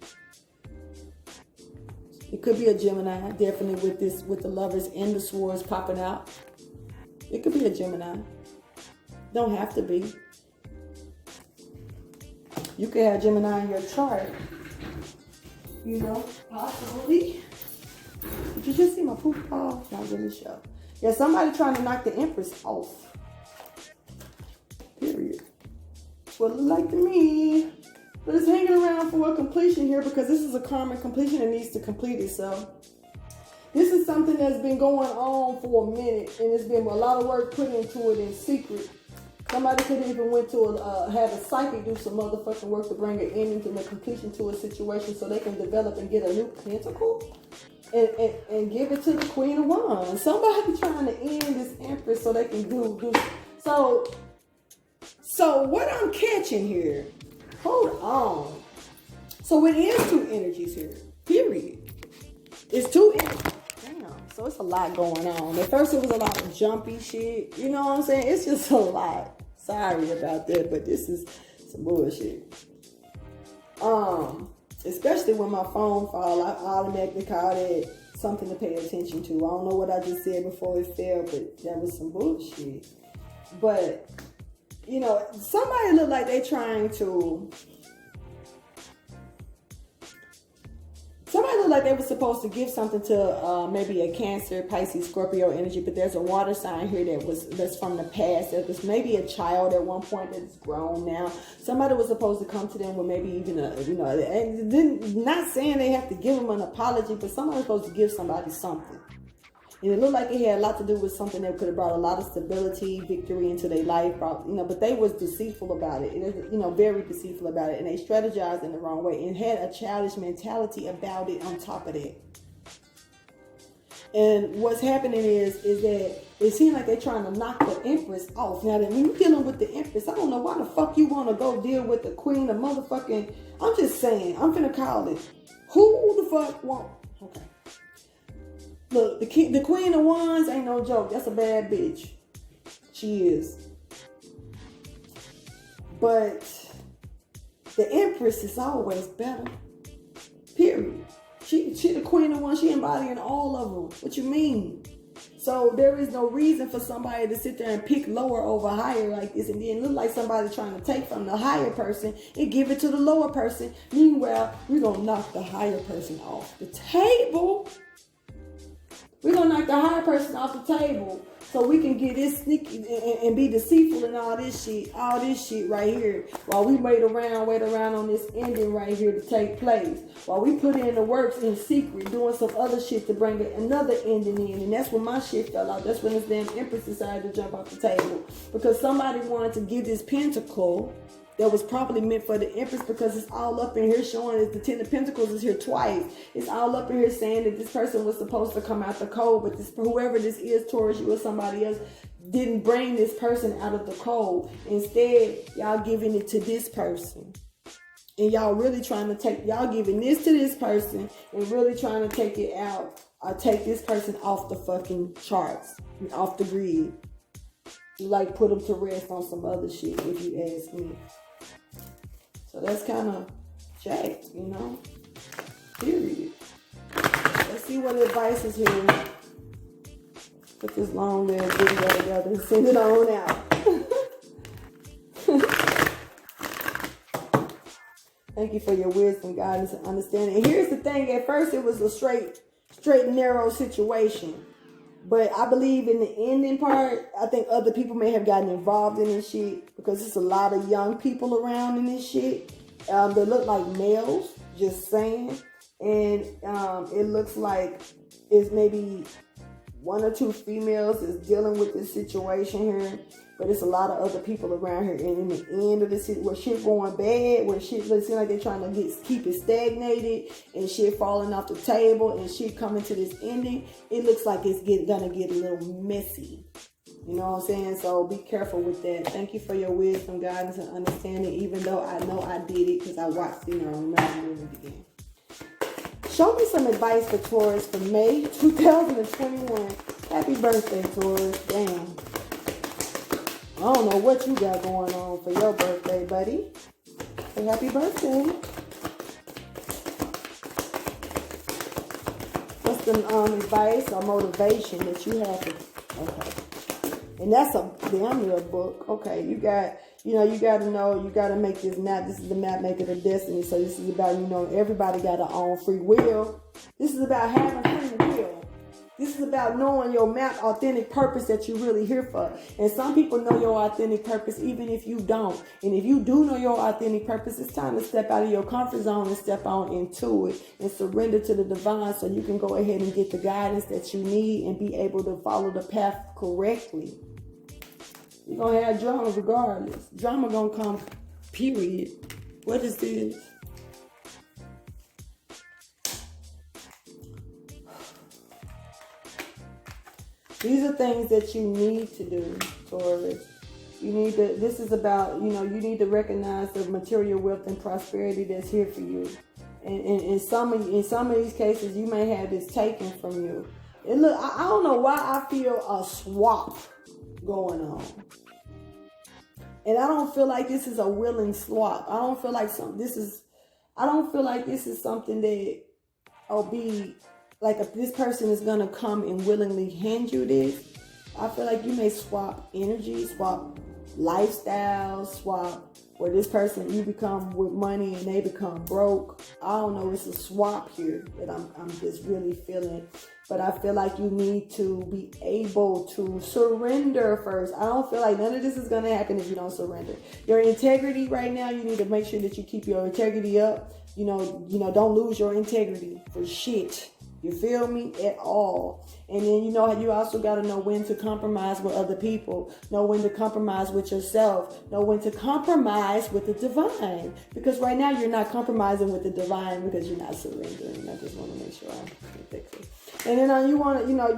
It could be a Gemini, definitely with the Lovers and the Swords popping out. It could be a Gemini. Don't have to be. You could have Gemini in your chart. Possibly. Did you just see my poop ball? Not really sure. Yeah, somebody trying to knock the Empress off. Period. That's what it looked like to me. But it's hanging around for a completion here because this is a karmic completion that needs to complete itself. This is something that's been going on for a minute, and it's been a lot of work put into it in secret. Somebody could even went to have a psychic do some motherfucking work to bring an ending to the completion to a situation so they can develop and get a new pentacle. And give it to the Queen of Wands. Somebody trying to end this Empress so they can do. So what I'm catching here, hold on. So it is two energies here, period. It's two energies. Damn, so it's a lot going on. At first it was a lot of jumpy shit. You know what I'm saying? It's just a lot. Sorry about that, but this is some bullshit. Especially when my phone falls, I automatically call it something to pay attention to. I don't know what I just said before it fell, but that was some bullshit. But, somebody look like they trying to somebody looked like they were supposed to give something to maybe a Cancer, Pisces, Scorpio energy, but there's a water sign here that's from the past. There was maybe a child at one point that's grown now. Somebody was supposed to come to them with maybe even and then not saying they have to give them an apology, but somebody was supposed to give somebody something. And it looked like it had a lot to do with something that could have brought a lot of stability, victory into their life, but they was deceitful about it. Very deceitful about it. And they strategized in the wrong way and had a childish mentality about it on top of that. And what's happening is that it seems like they're trying to knock the Empress off. Now, that when you're dealing with the Empress, I don't know why the fuck you want to go deal with the Queen of motherfucking... I'm just saying, I'm finna call it. Who the fuck want... Okay. Look, the Queen of Wands ain't no joke. That's a bad bitch. She is. But the Empress is always better. Period. She the Queen of Wands. She embodying all of them. What you mean? So there is no reason for somebody to sit there and pick lower over higher like this, and then look like somebody trying to take from the higher person and give it to the lower person. Meanwhile, we're going to knock the higher person off the table. We're going to knock the higher person off the table so we can get this sneaky and be deceitful and all this shit right here. While we wait around on this ending right here to take place. While we put in the works in secret, doing some other shit to bring another ending in. And that's when my shit fell out. That's when this damn Empress decided to jump off the table. Because somebody wanted to give this pentacle that was probably meant for the Empress, because it's all up in here showing that the Ten of Pentacles is here twice. It's all up in here saying that this person was supposed to come out the cold, but whoever this is, Taurus, you or somebody else, didn't bring this person out of the cold. Instead, y'all giving it to this person. And y'all really trying to y'all giving this to this person and really trying to take it out, or take this person off the fucking charts, off the grid. Like put them to rest on some other shit, if you ask me. So that's kind of jacked, Period. Let's see what advice is here. Put this long little video together and send it on out. Thank you for your wisdom, guidance, and understanding. And here's the thing. At first, it was a straight and narrow situation. But I believe in the ending part, I think other people may have gotten involved in this shit, because there's a lot of young people around in this shit. They look like males, just saying. And it looks like it's maybe one or two females is dealing with this situation here. But it's a lot of other people around here. And in the end of this, where shit going bad, where shit looks like they're trying to keep it stagnated, and shit falling off the table, and shit coming to this ending, it looks like it's gonna get a little messy. You know what I'm saying? So be careful with that. Thank you for your wisdom, guidance, and understanding, even though I know I did it because I watched it and I remember doing it again. Show me some advice for Taurus for May 2021. Happy birthday, Taurus. Damn. I don't know what you got going on for your birthday, buddy. Say happy birthday. What's the advice or motivation that you have to... Okay. And that's a damn near book. Okay, you got to know, you got to make this map. This is the map maker of destiny. So this is about, everybody got their own free will. This is about having free will. This is about knowing your map, authentic purpose that you're really here for. And some people know your authentic purpose even if you don't. And if you do know your authentic purpose, it's time to step out of your comfort zone and step on into it and surrender to the divine, so you can go ahead and get the guidance that you need and be able to follow the path correctly. You're going to have drama regardless. Drama going to come, period. What is this? These are things that you need to do, Taurus. This is about, you need to recognize the material wealth and prosperity that's here for you. And in some of these cases, you may have this taken from you. And look, I don't know why I feel a swap going on. And I don't feel like this is a willing swap. I don't feel like this is something that will be like, if this person is going to come and willingly hand you this. I feel like you may swap energy, swap lifestyle swap, where this person, you become with money and they become broke. I don't know, it's a swap here that I'm just really feeling. But I feel like you need to be able to surrender first. I don't feel like none of this is going to happen if you don't surrender. Your integrity right now, you need to make sure that you keep your integrity up. You know, don't lose your integrity for shit. You feel me? At all. And then, you also got to know when to compromise with other people. Know when to compromise with yourself. Know when to compromise with the divine. Because right now you're not compromising with the divine because you're not surrendering. I just want to make sure I fix it. And then you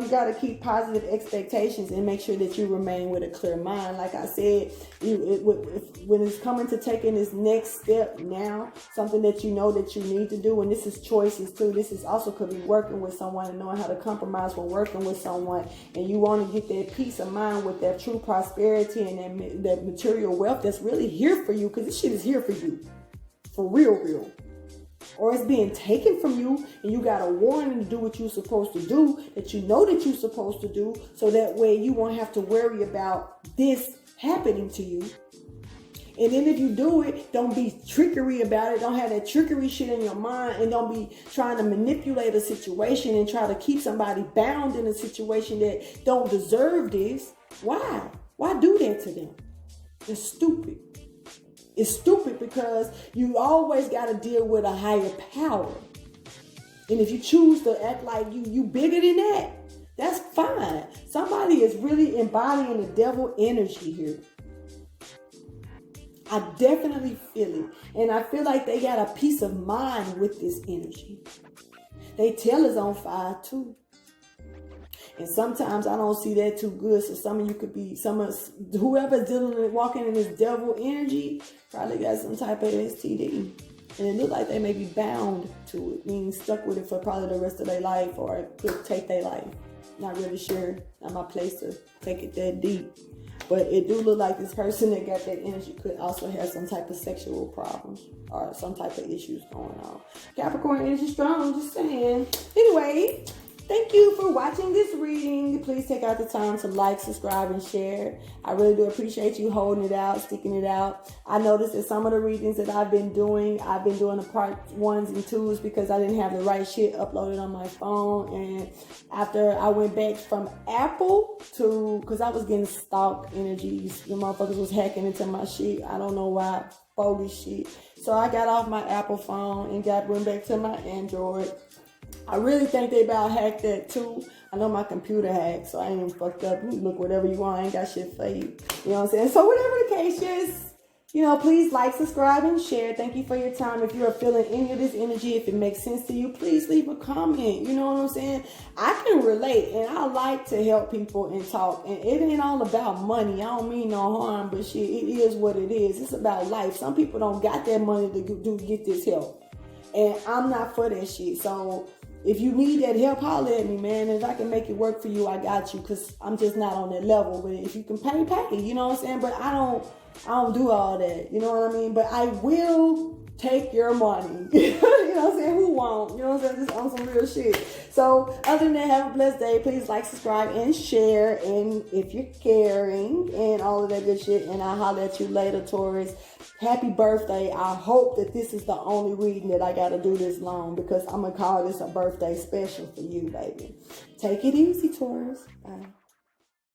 got to keep positive expectations and make sure that you remain with a clear mind. Like I said, when it's coming to taking this next step now, something that you know that you need to do, and this is choices too. This is also could be working with someone and knowing how to compromise when working with someone, and you want to get that peace of mind with that true prosperity and that material wealth that's really here for you, because this shit is here for you. For real. Or it's being taken from you and you got a warning to do what you're supposed to do, that you know that you're supposed to do, so that way you won't have to worry about this happening to you. And then if you do it, don't be trickery about it. Don't have that trickery shit in your mind, and don't be trying to manipulate a situation and try to keep somebody bound in a situation that don't deserve this. Why? Why do that to them? It's stupid. It's stupid because you always got to deal with a higher power. And if you choose to act like you bigger than that, that's fine. Somebody is really embodying the devil energy here. I definitely feel it. And I feel like they got a peace of mind with this energy. They tail is on fire too. And sometimes I don't see that too good. So some of you could be, whoever's dealing with walking in this devil energy probably got some type of STD. And it looks like they may be bound to it, meaning stuck with it for probably the rest of their life, or it could take their life. Not really sure. Not my place to take it that deep. But it do look like this person that got that energy could also have some type of sexual problems or some type of issues going on. Capricorn energy strong, I'm just saying. Anyway, thank you for watching this reading. Please take out the time to like, subscribe, and share. I really do appreciate you holding it out, sticking it out. I noticed that some of the readings that I've been doing the part 1s and 2s because I didn't have the right shit uploaded on my phone. And after I went back from Apple because I was getting stalk energies. The motherfuckers was hacking into my shit. I don't know why. Bogus shit. So I got off my Apple phone and went back to my Android. I really think they about hacked that too. I know my computer hacked, so I ain't even fucked up. You look whatever you want. I ain't got shit for you. You know what I'm saying? So whatever the case, just, please like, subscribe, and share. Thank you for your time. If you are feeling any of this energy, if it makes sense to you, please leave a comment. You know what I'm saying? I can relate, and I like to help people and talk. And it ain't all about money. I don't mean no harm, but shit, it is what it is. It's about life. Some people don't got that money to get this help. And I'm not for that shit. So if you need that help, holler at me, man. If I can make it work for you, I got you, because I'm just not on that level. But if you can pay, you know what I'm saying? But I don't do all that, you know what I mean? But I will take your money. You know what I'm saying? Who won't? You know what I'm saying? Just on some real shit. So other than that, have a blessed day. Please like, subscribe, and share. And if you're caring and all of that good shit, and I'll holler at you later, Taurus. Happy birthday. I hope that this is the only reading that I got to do this long, because I'm going to call this a birthday special for you, baby. Take it easy, Taurus. Bye.